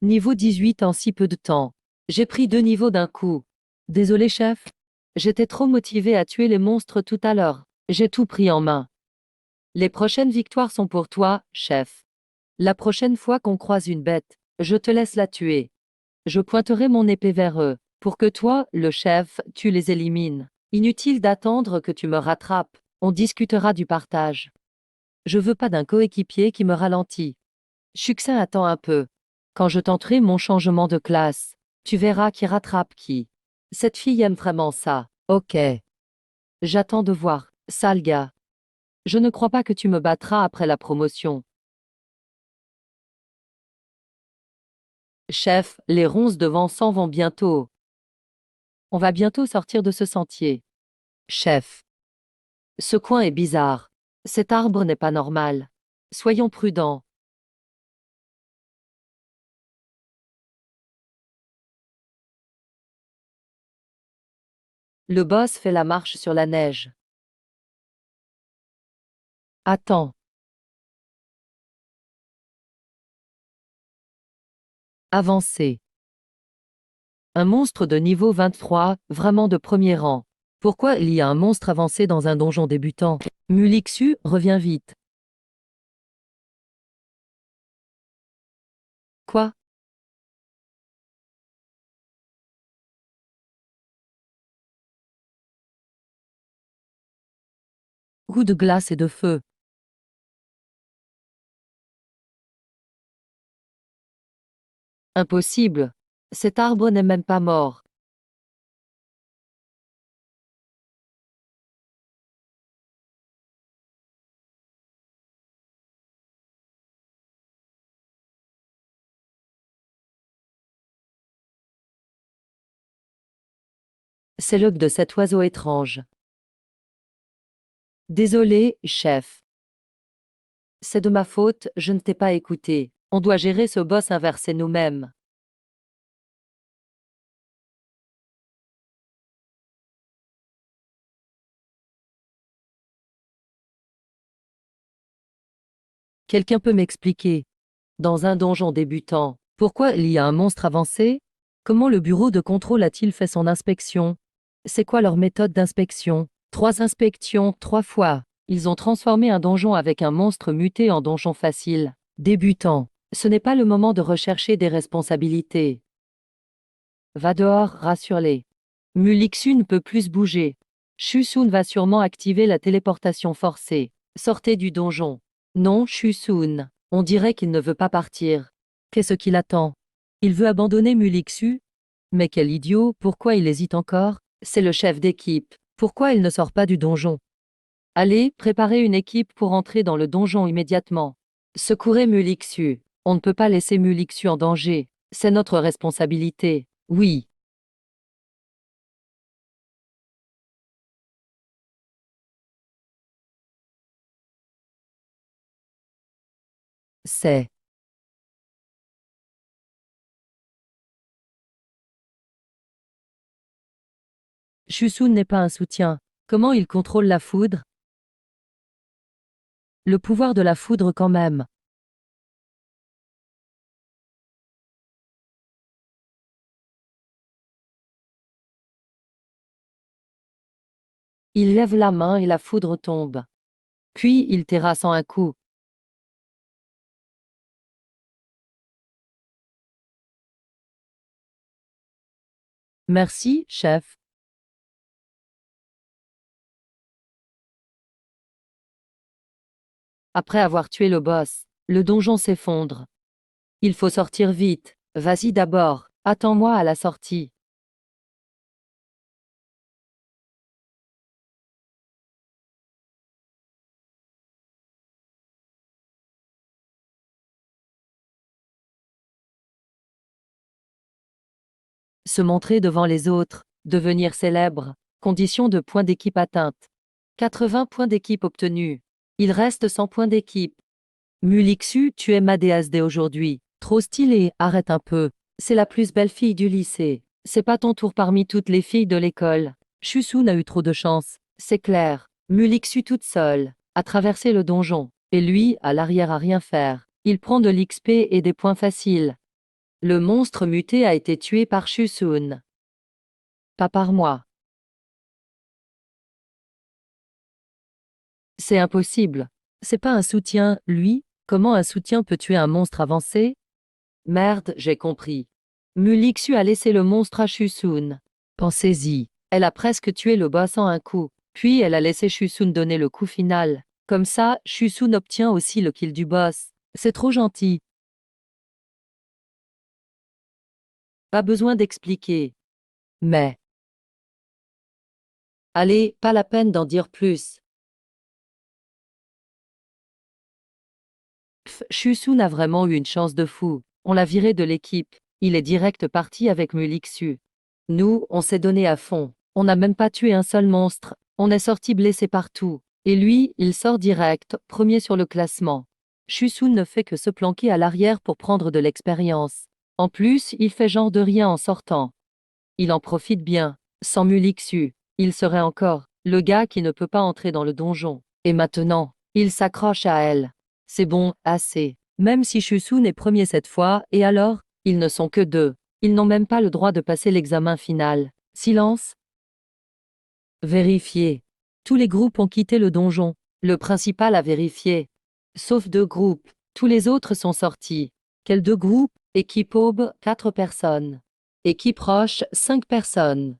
Niveau 18 en si peu de temps. J'ai pris 2 niveaux d'un coup. Désolé chef. J'étais trop motivé à tuer les monstres tout à l'heure. J'ai tout pris en main. Les prochaines victoires sont pour toi, chef. La prochaine fois qu'on croise une bête, je te laisse la tuer. Je pointerai mon épée vers eux, pour que toi, le chef, tu les élimines. Inutile d'attendre que tu me rattrapes. On discutera du partage. Je veux pas d'un coéquipier qui me ralentit. Succès, attends un peu. Quand je tenterai mon changement de classe, tu verras qui rattrape qui. Cette fille aime vraiment ça. Ok. J'attends de voir. Sale gars. Je ne crois pas que tu me battras après la promotion. Chef, les ronces devant s'en vont bientôt. On va bientôt sortir de ce sentier. Chef. Ce coin est bizarre. Cet arbre n'est pas normal. Soyons prudents. Le boss fait la marche sur la neige. Attends. Avancer. Un monstre de niveau 23, vraiment de premier rang. Pourquoi il y a un monstre avancé dans un donjon débutant? Mulixu, reviens vite. Quoi? Roue de glace et de feu. Impossible. Cet arbre n'est même pas mort. C'est l'œuf de cet oiseau étrange. Désolé, chef. C'est de ma faute, je ne t'ai pas écouté. On doit gérer ce boss inversé nous-mêmes. Quelqu'un peut m'expliquer? Dans un donjon débutant, pourquoi il y a un monstre avancé? Comment le bureau de contrôle a-t-il fait son inspection? C'est quoi leur méthode d'inspection? 3 inspections, 3 fois. Ils ont transformé un donjon avec un monstre muté en donjon facile. Débutant. Ce n'est pas le moment de rechercher des responsabilités. Va dehors, rassure-les. Mulixu ne peut plus se bouger. Shusun va sûrement activer la téléportation forcée. Sortez du donjon. Non, Shusun. On dirait qu'il ne veut pas partir. Qu'est-ce qu'il attend? Il veut abandonner Mulixu? Mais quel idiot, pourquoi il hésite encore? C'est le chef d'équipe. Pourquoi il ne sort pas du donjon? Allez, préparez une équipe pour entrer dans le donjon immédiatement. Secourez Mulixu. On ne peut pas laisser Mulixu en danger. C'est notre responsabilité. Oui. C'est. Shusun n'est pas un soutien. Comment il contrôle la foudre? Le pouvoir de la foudre quand même. Il lève la main et la foudre tombe. Puis il terrasse en un coup. Merci, chef. Après avoir tué le boss, le donjon s'effondre. Il faut sortir vite. Vas-y d'abord. Attends-moi à la sortie. Se montrer devant les autres, devenir célèbre, condition de points d'équipe atteinte. 80 points d'équipe obtenus. Il reste 100 points d'équipe. Mulixu, tu es ma DSD aujourd'hui. Trop stylé, arrête un peu. C'est la plus belle fille du lycée. C'est pas ton tour parmi toutes les filles de l'école. Chusun a eu trop de chance. C'est clair. Mulixu toute seule, a traversé le donjon. Et lui, à l'arrière à rien faire. Il prend de l'XP et des points faciles. Le monstre muté a été tué par Chusun. Pas par moi. C'est impossible. C'est pas un soutien, lui. Comment un soutien peut tuer un monstre avancé? Merde, j'ai compris. Mulixu a laissé le monstre à Chusun. Pensez-y. Elle a presque tué le boss en un coup. Puis elle a laissé Chusun donner le coup final. Comme ça, Chusun obtient aussi le kill du boss. C'est trop gentil. Pas besoin d'expliquer. Mais. Allez, pas la peine d'en dire plus. Pff, Chusun a vraiment eu une chance de fou. On l'a viré de l'équipe. Il est direct parti avec Mulixu. Nous, on s'est donné à fond. On n'a même pas tué un seul monstre. On est sorti blessé partout. Et lui, il sort direct, premier sur le classement. Chusun ne fait que se planquer à l'arrière pour prendre de l'expérience. En plus, il fait genre de rien en sortant. Il en profite bien. Sans Mulixu, il serait encore le gars qui ne peut pas entrer dans le donjon. Et maintenant, il s'accroche à elle. C'est bon, assez. Même si Chusun est premier cette fois, et alors, ils ne sont que deux. Ils n'ont même pas le droit de passer l'examen final. Silence. Vérifier. Tous les groupes ont quitté le donjon. Le principal a vérifié. Sauf deux groupes. Tous les autres sont sortis. Quels deux groupes? Équipe Aube, 4 personnes. Équipe Roche, 5 personnes.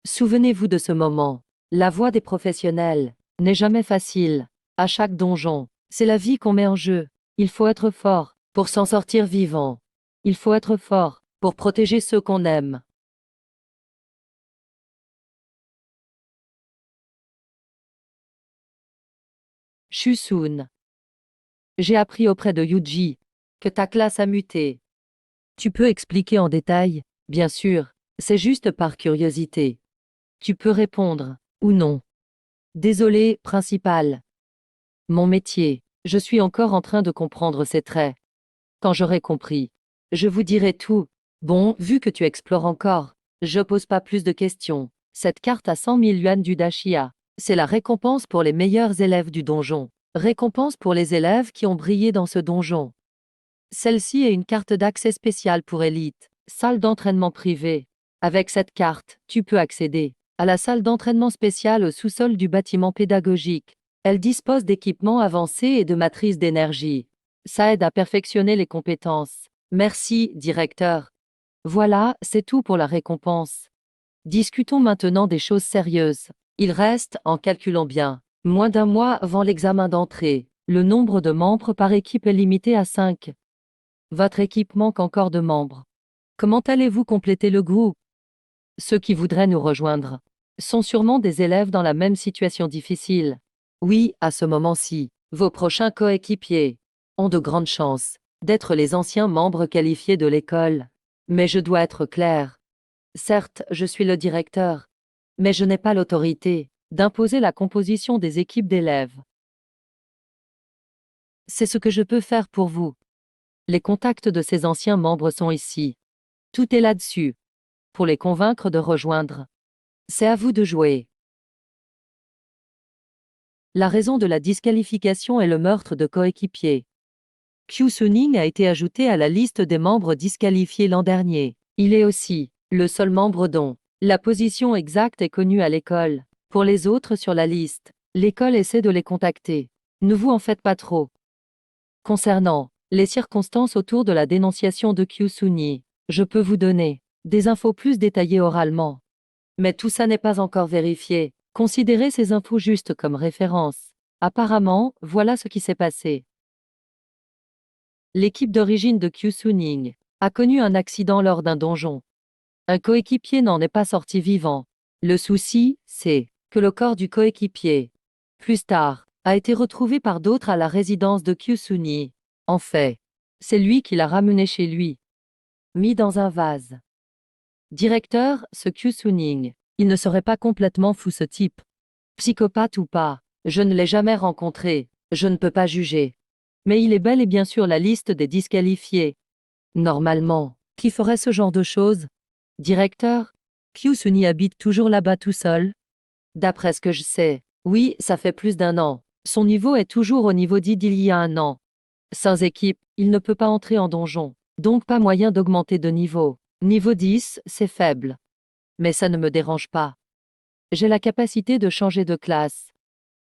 Souvenez-vous de ce moment. La voie des professionnels n'est jamais facile. À chaque donjon, c'est la vie qu'on met en jeu. Il faut être fort pour s'en sortir vivant. Il faut être fort pour protéger ceux qu'on aime. Chusun. J'ai appris auprès de Yuji que ta classe a muté. Tu peux expliquer en détail? Bien sûr, c'est juste par curiosité. Tu peux répondre, ou non. Désolé, principal. Mon métier, je suis encore en train de comprendre ces traits. Quand j'aurai compris, je vous dirai tout. Bon, vu que tu explores encore, je pose pas plus de questions. Cette carte à 100 000 yuan du Dashia, c'est la récompense pour les meilleurs élèves du donjon. Récompense pour les élèves qui ont brillé dans ce donjon. Celle-ci est une carte d'accès spéciale pour élite, salle d'entraînement privée. Avec cette carte, tu peux accéder à la salle d'entraînement spéciale au sous-sol du bâtiment pédagogique. Elle dispose d'équipements avancés et de matrices d'énergie. Ça aide à perfectionner les compétences. Merci, directeur. Voilà, c'est tout pour la récompense. Discutons maintenant des choses sérieuses. Il reste, en calculant bien, moins d'un mois avant l'examen d'entrée. Le nombre de membres par équipe est limité à 5. Votre équipe manque encore de membres. Comment allez-vous compléter le groupe? Ceux qui voudraient nous rejoindre sont sûrement des élèves dans la même situation difficile. Oui, à ce moment-ci, vos prochains coéquipiers ont de grandes chances d'être les anciens membres qualifiés de l'école. Mais je dois être clair. Certes, je suis le directeur, mais je n'ai pas l'autorité d'imposer la composition des équipes d'élèves. C'est ce que je peux faire pour vous. Les contacts de ces anciens membres sont ici. Tout est là-dessus. Pour les convaincre de rejoindre. C'est à vous de jouer. La raison de la disqualification est le meurtre de coéquipiers. Kyu Suning a été ajouté à la liste des membres disqualifiés l'an dernier. Il est aussi le seul membre dont la position exacte est connue à l'école. Pour les autres sur la liste, l'école essaie de les contacter. Ne vous en faites pas trop. Concernant les circonstances autour de la dénonciation de Kyusuni, je peux vous donner des infos plus détaillées oralement. Mais tout ça n'est pas encore vérifié. Considérez ces infos juste comme référence. Apparemment, voilà ce qui s'est passé. L'équipe d'origine de Kyusuning a connu un accident lors d'un donjon. Un coéquipier n'en est pas sorti vivant. Le souci, c'est que le corps du coéquipier, plus tard, a été retrouvé par d'autres à la résidence de Kyusuni. En fait, c'est lui qui l'a ramené chez lui, mis dans un vase. Directeur, ce Kyusuning, il ne serait pas complètement fou ce type. Psychopathe ou pas, je ne l'ai jamais rencontré, je ne peux pas juger. Mais il est bel et bien sur la liste des disqualifiés. Normalement, qui ferait ce genre de choses? Directeur, Kyusuni habite toujours là-bas tout seul? D'après ce que je sais, oui, ça fait plus d'un an. Son niveau est toujours au niveau d'il y a un an. Sans équipe, il ne peut pas entrer en donjon, donc pas moyen d'augmenter de niveau. Niveau 10, c'est faible. Mais ça ne me dérange pas. J'ai la capacité de changer de classe.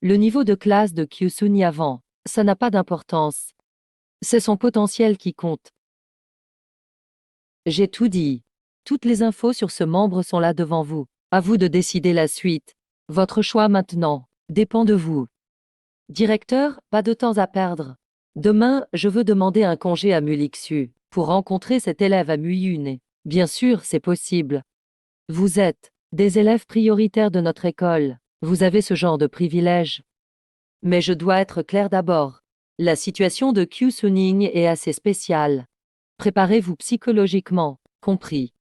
Le niveau de classe de Kyusuni avant, ça n'a pas d'importance. C'est son potentiel qui compte. J'ai tout dit. Toutes les infos sur ce membre sont là devant vous. À vous de décider la suite. Votre choix maintenant dépend de vous. Directeur, pas de temps à perdre. Demain, je veux demander un congé à Mulixu pour rencontrer cet élève à Muyune. Bien sûr, c'est possible. Vous êtes des élèves prioritaires de notre école. Vous avez ce genre de privilège. Mais je dois être clair d'abord. La situation de Kyusuning est assez spéciale. Préparez-vous psychologiquement, compris.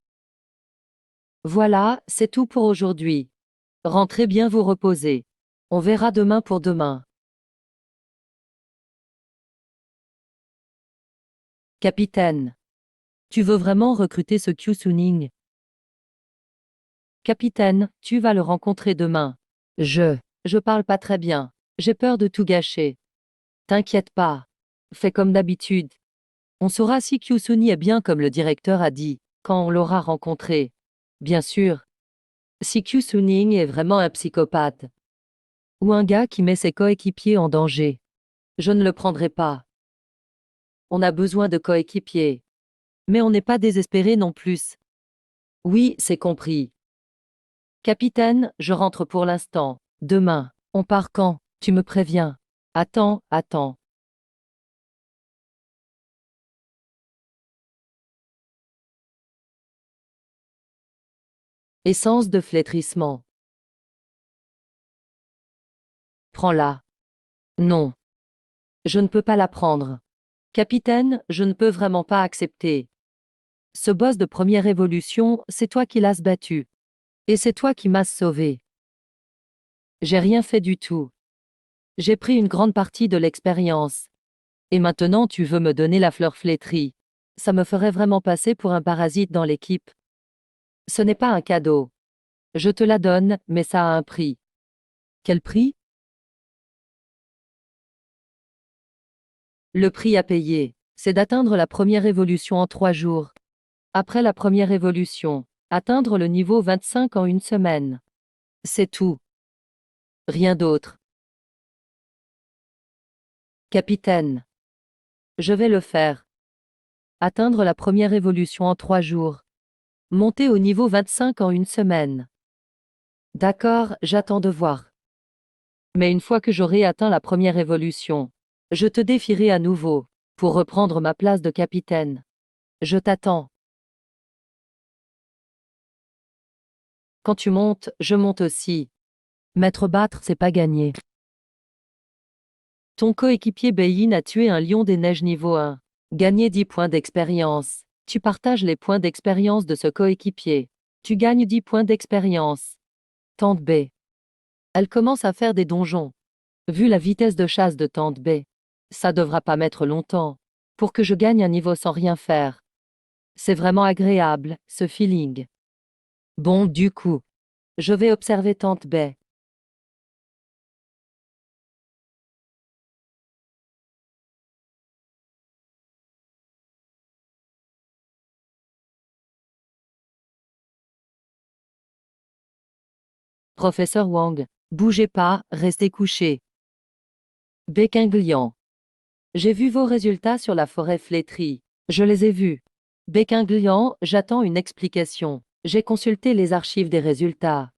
Voilà, c'est tout pour aujourd'hui. Rentrez bien vous reposer. On verra demain pour demain. Capitaine. Tu veux vraiment recruter ce Kyusuning? Capitaine, tu vas le rencontrer demain. Je parle pas très bien. J'ai peur de tout gâcher. T'inquiète pas. Fais comme d'habitude. On saura si Kyusuni est bien comme le directeur a dit, quand on l'aura rencontré. Bien sûr. Si Kyusuning est vraiment un psychopathe. Ou un gars qui met ses coéquipiers en danger. Je ne le prendrai pas. On a besoin de coéquipiers. Mais on n'est pas désespéré non plus. Oui, c'est compris. Capitaine, je rentre pour l'instant. Demain. On part quand? Tu me préviens. Attends. Essence de flétrissement. Prends-la. Non. Je ne peux pas la prendre. Capitaine, je ne peux vraiment pas accepter. Ce boss de première évolution, c'est toi qui l'as battu. Et c'est toi qui m'as sauvé. J'ai rien fait du tout. J'ai pris une grande partie de l'expérience. Et maintenant tu veux me donner la fleur flétrie. Ça me ferait vraiment passer pour un parasite dans l'équipe. Ce n'est pas un cadeau. Je te la donne, mais ça a un prix. Quel prix? Le prix à payer, c'est d'atteindre la première évolution en 3 jours. Après la première évolution, atteindre le niveau 25 en une semaine. C'est tout. Rien d'autre. Capitaine. Je vais le faire. Atteindre la première évolution en 3 jours. Monter au niveau 25 en une semaine. D'accord, j'attends de voir. Mais une fois que j'aurai atteint la première évolution, je te défierai à nouveau, pour reprendre ma place de capitaine. Je t'attends. Quand tu montes, je monte aussi. M'être battre, c'est pas gagner. Ton coéquipier Beyin a tué un lion des neiges niveau 1. Gagné 10 points d'expérience. Tu partages les points d'expérience de ce coéquipier. Tu gagnes 10 points d'expérience. Tante B. Elle commence à faire des donjons. Vu la vitesse de chasse de Tante B, ça devra pas mettre longtemps pour que je gagne un niveau sans rien faire. C'est vraiment agréable, ce feeling. Bon, du coup, je vais observer Tante B. Professeur Wang, bougez pas, restez couché. Béquin gluant. J'ai vu vos résultats sur la forêt flétrie. Je les ai vus. Béquin gluant, j'attends une explication. J'ai consulté les archives des résultats.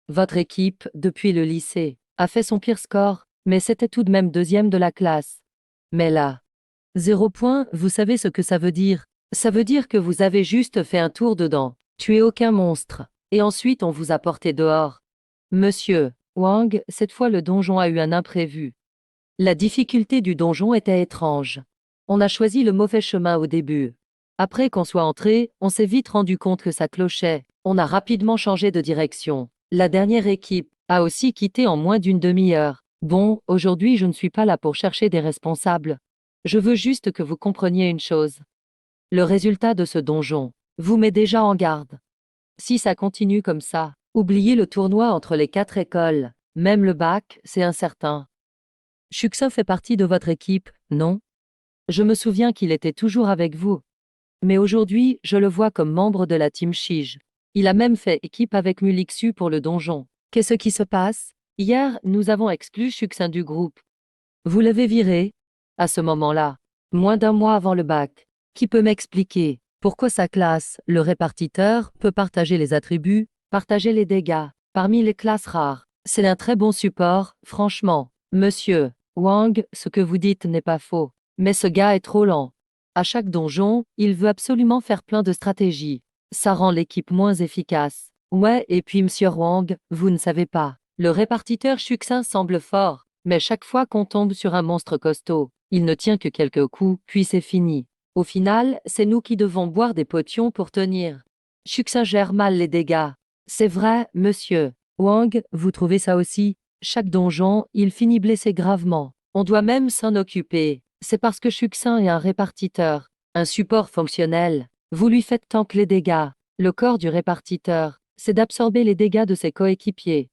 Votre équipe, depuis le lycée, a fait son pire score, mais c'était tout de même deuxième de la classe. Mais là, 0 point, vous savez ce que ça veut dire? Ça veut dire que vous avez juste fait un tour dedans, tué aucun monstre, et ensuite on vous a porté dehors. Monsieur Wang, cette fois le donjon a eu un imprévu. La difficulté du donjon était étrange. On a choisi le mauvais chemin au début. Après qu'on soit entré, on s'est vite rendu compte que ça clochait. On a rapidement changé de direction. La dernière équipe a aussi quitté en moins d'une demi-heure. Bon, aujourd'hui je ne suis pas là pour chercher des responsables. Je veux juste que vous compreniez une chose. Le résultat de ce donjon vous met déjà en garde. Si ça continue comme ça, oubliez le tournoi entre les 4 écoles. Même le bac, c'est incertain. Shuxo fait partie de votre équipe, non? Je me souviens qu'il était toujours avec vous. Mais aujourd'hui, je le vois comme membre de la team Shige. Il a même fait équipe avec Mulixu pour le donjon. Qu'est-ce qui se passe? Hier, nous avons exclu Shuxin du groupe. Vous l'avez viré? À ce moment-là, moins d'un mois avant le bac. Qui peut m'expliquer pourquoi sa classe, le répartiteur, peut partager les attributs, partager les dégâts, parmi les classes rares? C'est un très bon support, franchement. Monsieur Wang, ce que vous dites n'est pas faux. Mais ce gars est trop lent. À chaque donjon, il veut absolument faire plein de stratégies. Ça rend l'équipe moins efficace. Ouais, et puis Monsieur Wang, vous ne savez pas. Le répartiteur Shuxin semble fort, mais chaque fois qu'on tombe sur un monstre costaud, il ne tient que quelques coups, puis c'est fini. Au final, c'est nous qui devons boire des potions pour tenir. Shuxin gère mal les dégâts. C'est vrai, monsieur Wang, vous trouvez ça aussi? Chaque donjon, il finit blessé gravement. On doit même s'en occuper. C'est parce que Shuxin est un répartiteur, un support fonctionnel. Vous lui faites tank les dégâts. Le corps du répartiteur, c'est d'absorber les dégâts de ses coéquipiers.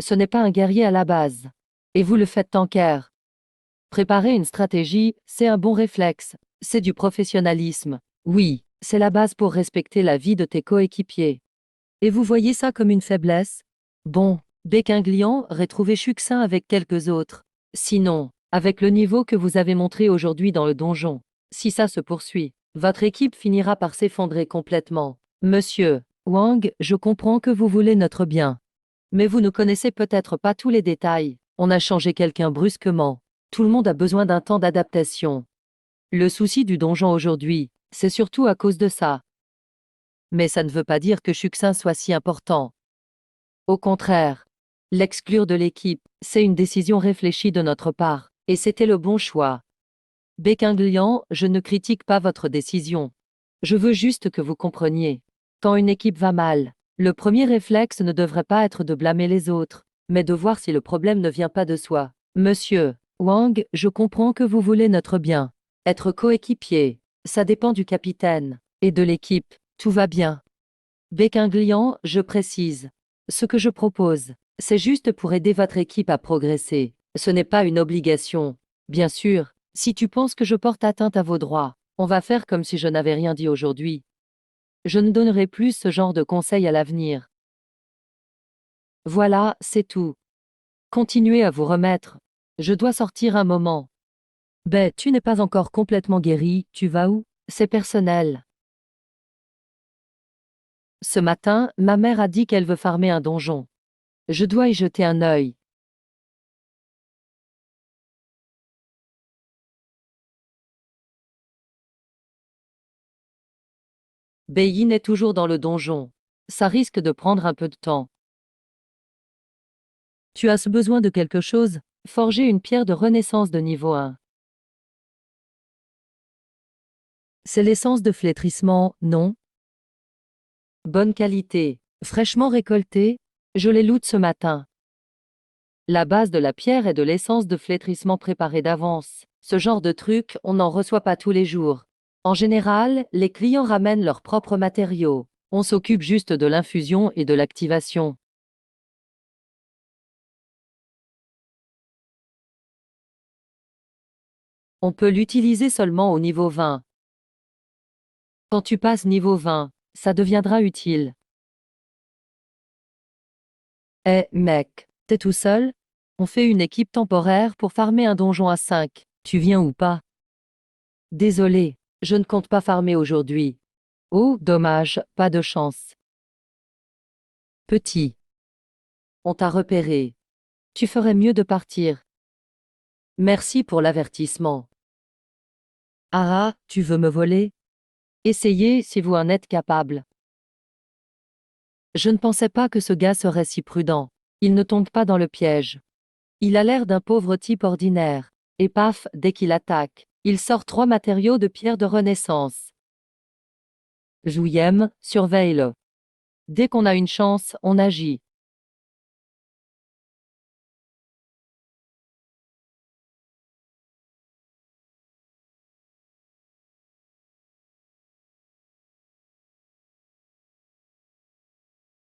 Ce n'est pas un guerrier à la base. Et vous le faites tanker. Préparer une stratégie, c'est un bon réflexe. C'est du professionnalisme. Oui, c'est la base pour respecter la vie de tes coéquipiers. Et vous voyez ça comme une faiblesse? Bon, Béquinglian, retrouvez Shuxin avec quelques autres. Sinon, avec le niveau que vous avez montré aujourd'hui dans le donjon, si ça se poursuit, votre équipe finira par s'effondrer complètement. Monsieur Wang, je comprends que vous voulez notre bien. Mais vous ne connaissez peut-être pas tous les détails. On a changé quelqu'un brusquement. Tout le monde a besoin d'un temps d'adaptation. Le souci du donjon aujourd'hui, c'est surtout à cause de ça. Mais ça ne veut pas dire que Shuxin soit si important. Au contraire, l'exclure de l'équipe, c'est une décision réfléchie de notre part, et c'était le bon choix. Béquinglian, je ne critique pas votre décision. Je veux juste que vous compreniez. Quand une équipe va mal, le premier réflexe ne devrait pas être de blâmer les autres, mais de voir si le problème ne vient pas de soi. Monsieur Wang, je comprends que vous voulez notre bien. Être coéquipier, ça dépend du capitaine et de l'équipe. Tout va bien. Béquinglian, je précise. Ce que je propose, c'est juste pour aider votre équipe à progresser. Ce n'est pas une obligation. Bien sûr, si tu penses que je porte atteinte à vos droits, on va faire comme si je n'avais rien dit aujourd'hui. Je ne donnerai plus ce genre de conseils à l'avenir. Voilà, c'est tout. Continuez à vous remettre. Je dois sortir un moment. Ben, tu n'es pas encore complètement guéri, tu vas où? C'est personnel. Ce matin, ma mère a dit qu'elle veut farmer un donjon. Je dois y jeter un œil. Beyin est toujours dans le donjon. Ça risque de prendre un peu de temps. Tu as besoin de quelque chose? Forger une pierre de renaissance de niveau 1. C'est l'essence de flétrissement, non? Bonne qualité. Fraîchement récoltée. Je les loot ce matin. La base de la pierre est de l'essence de flétrissement préparée d'avance. Ce genre de truc, on n'en reçoit pas tous les jours. En général, les clients ramènent leurs propres matériaux. On s'occupe juste de l'infusion et de l'activation. On peut l'utiliser seulement au niveau 20. Quand tu passes niveau 20, ça deviendra utile. Eh, mec, t'es tout seul? On fait une équipe temporaire pour farmer un donjon à 5. Tu viens ou pas? Désolé, je ne compte pas farmer aujourd'hui. Oh, dommage, pas de chance. Petit, on t'a repéré. Tu ferais mieux de partir. Merci pour l'avertissement. Ah, tu veux me voler? Essayez si vous en êtes capable. Je ne pensais pas que ce gars serait si prudent. Il ne tombe pas dans le piège. Il a l'air d'un pauvre type ordinaire. Et paf, dès qu'il attaque, il sort 3 matériaux de pierre de renaissance. Jouiem, surveille-le. Dès qu'on a une chance, on agit.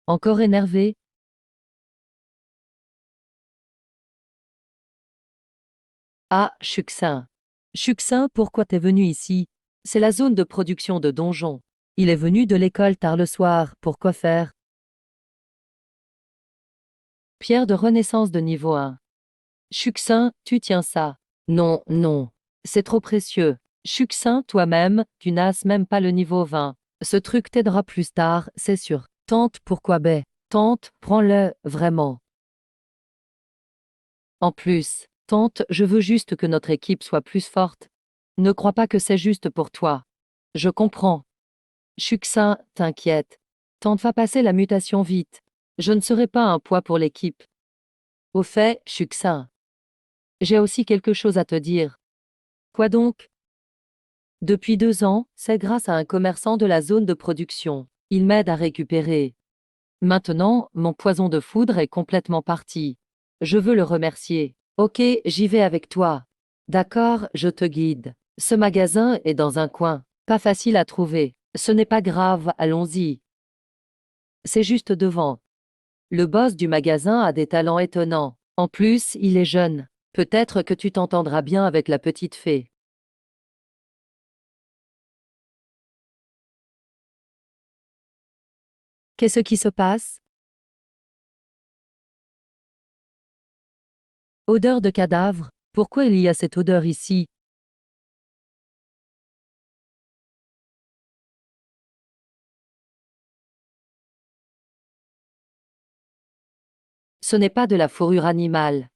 Encore énervé? Ah, Chuxin. Chuxin, pourquoi t'es venu ici? C'est la zone de production de donjons. Il est venu de l'école tard le soir, pour quoi faire? Pierre de renaissance de niveau 1. Chuxin, tu tiens ça. Non, non. C'est trop précieux. Chuxin, toi-même, tu n'as même pas le niveau 20. Ce truc t'aidera plus tard, c'est sûr. Tente, pourquoi ben? Tente, prends-le, vraiment. En plus, tante, je veux juste que notre équipe soit plus forte. Ne crois pas que c'est juste pour toi. Je comprends. Chuxin, t'inquiète. Tante va passer la mutation vite. Je ne serai pas un poids pour l'équipe. Au fait, Chuxin, j'ai aussi quelque chose à te dire. Quoi donc? Depuis 2 ans, c'est grâce à un commerçant de la zone de production. Il m'aide à récupérer. Maintenant, mon poison de foudre est complètement parti. Je veux le remercier. Ok, j'y vais avec toi. D'accord, je te guide. Ce magasin est dans un coin. Pas facile à trouver. Ce n'est pas grave, allons-y. C'est juste devant. Le boss du magasin a des talents étonnants. En plus, il est jeune. Peut-être que tu t'entendras bien avec la petite fée. Qu'est-ce qui se passe? Odeur de cadavre? Pourquoi il y a cette odeur ici? Ce n'est pas de la fourrure animale.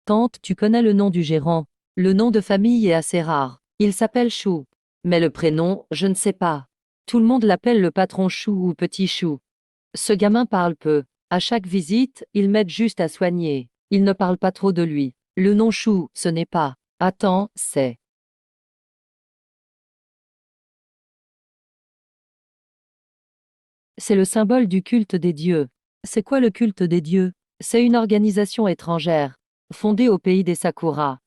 Tante, tu connais le nom du gérant. Le nom de famille est assez rare. Il s'appelle Chou. Mais le prénom, je ne sais pas. Tout le monde l'appelle le patron Chou ou Petit Chou. Ce gamin parle peu. À chaque visite, il m'aide juste à soigner. Il ne parle pas trop de lui. Le nom Chou, ce n'est pas. Attends, c'est. C'est le symbole du culte des dieux. C'est quoi le culte des dieux? C'est une organisation étrangère, fondée au pays des Sakura.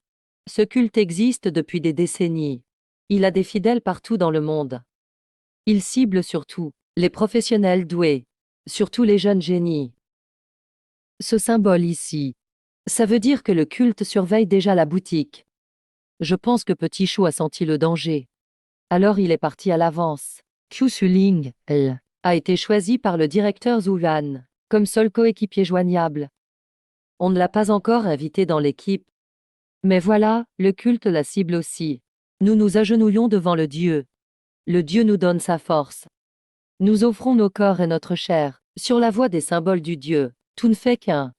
Ce culte existe depuis des décennies. Il a des fidèles partout dans le monde. Il cible surtout les professionnels doués, surtout les jeunes génies. Ce symbole ici, ça veut dire que le culte surveille déjà la boutique. Je pense que Petit Chou a senti le danger. Alors il est parti à l'avance. Qiu Suling, elle, a été choisi par le directeur Zulan comme seul coéquipier joignable. On ne l'a pas encore invité dans l'équipe. Mais voilà, le culte la cible aussi. Nous nous agenouillons devant le Dieu. Le Dieu nous donne sa force. Nous offrons nos corps et notre chair, sur la voie des symboles du Dieu. Tout ne fait qu'un.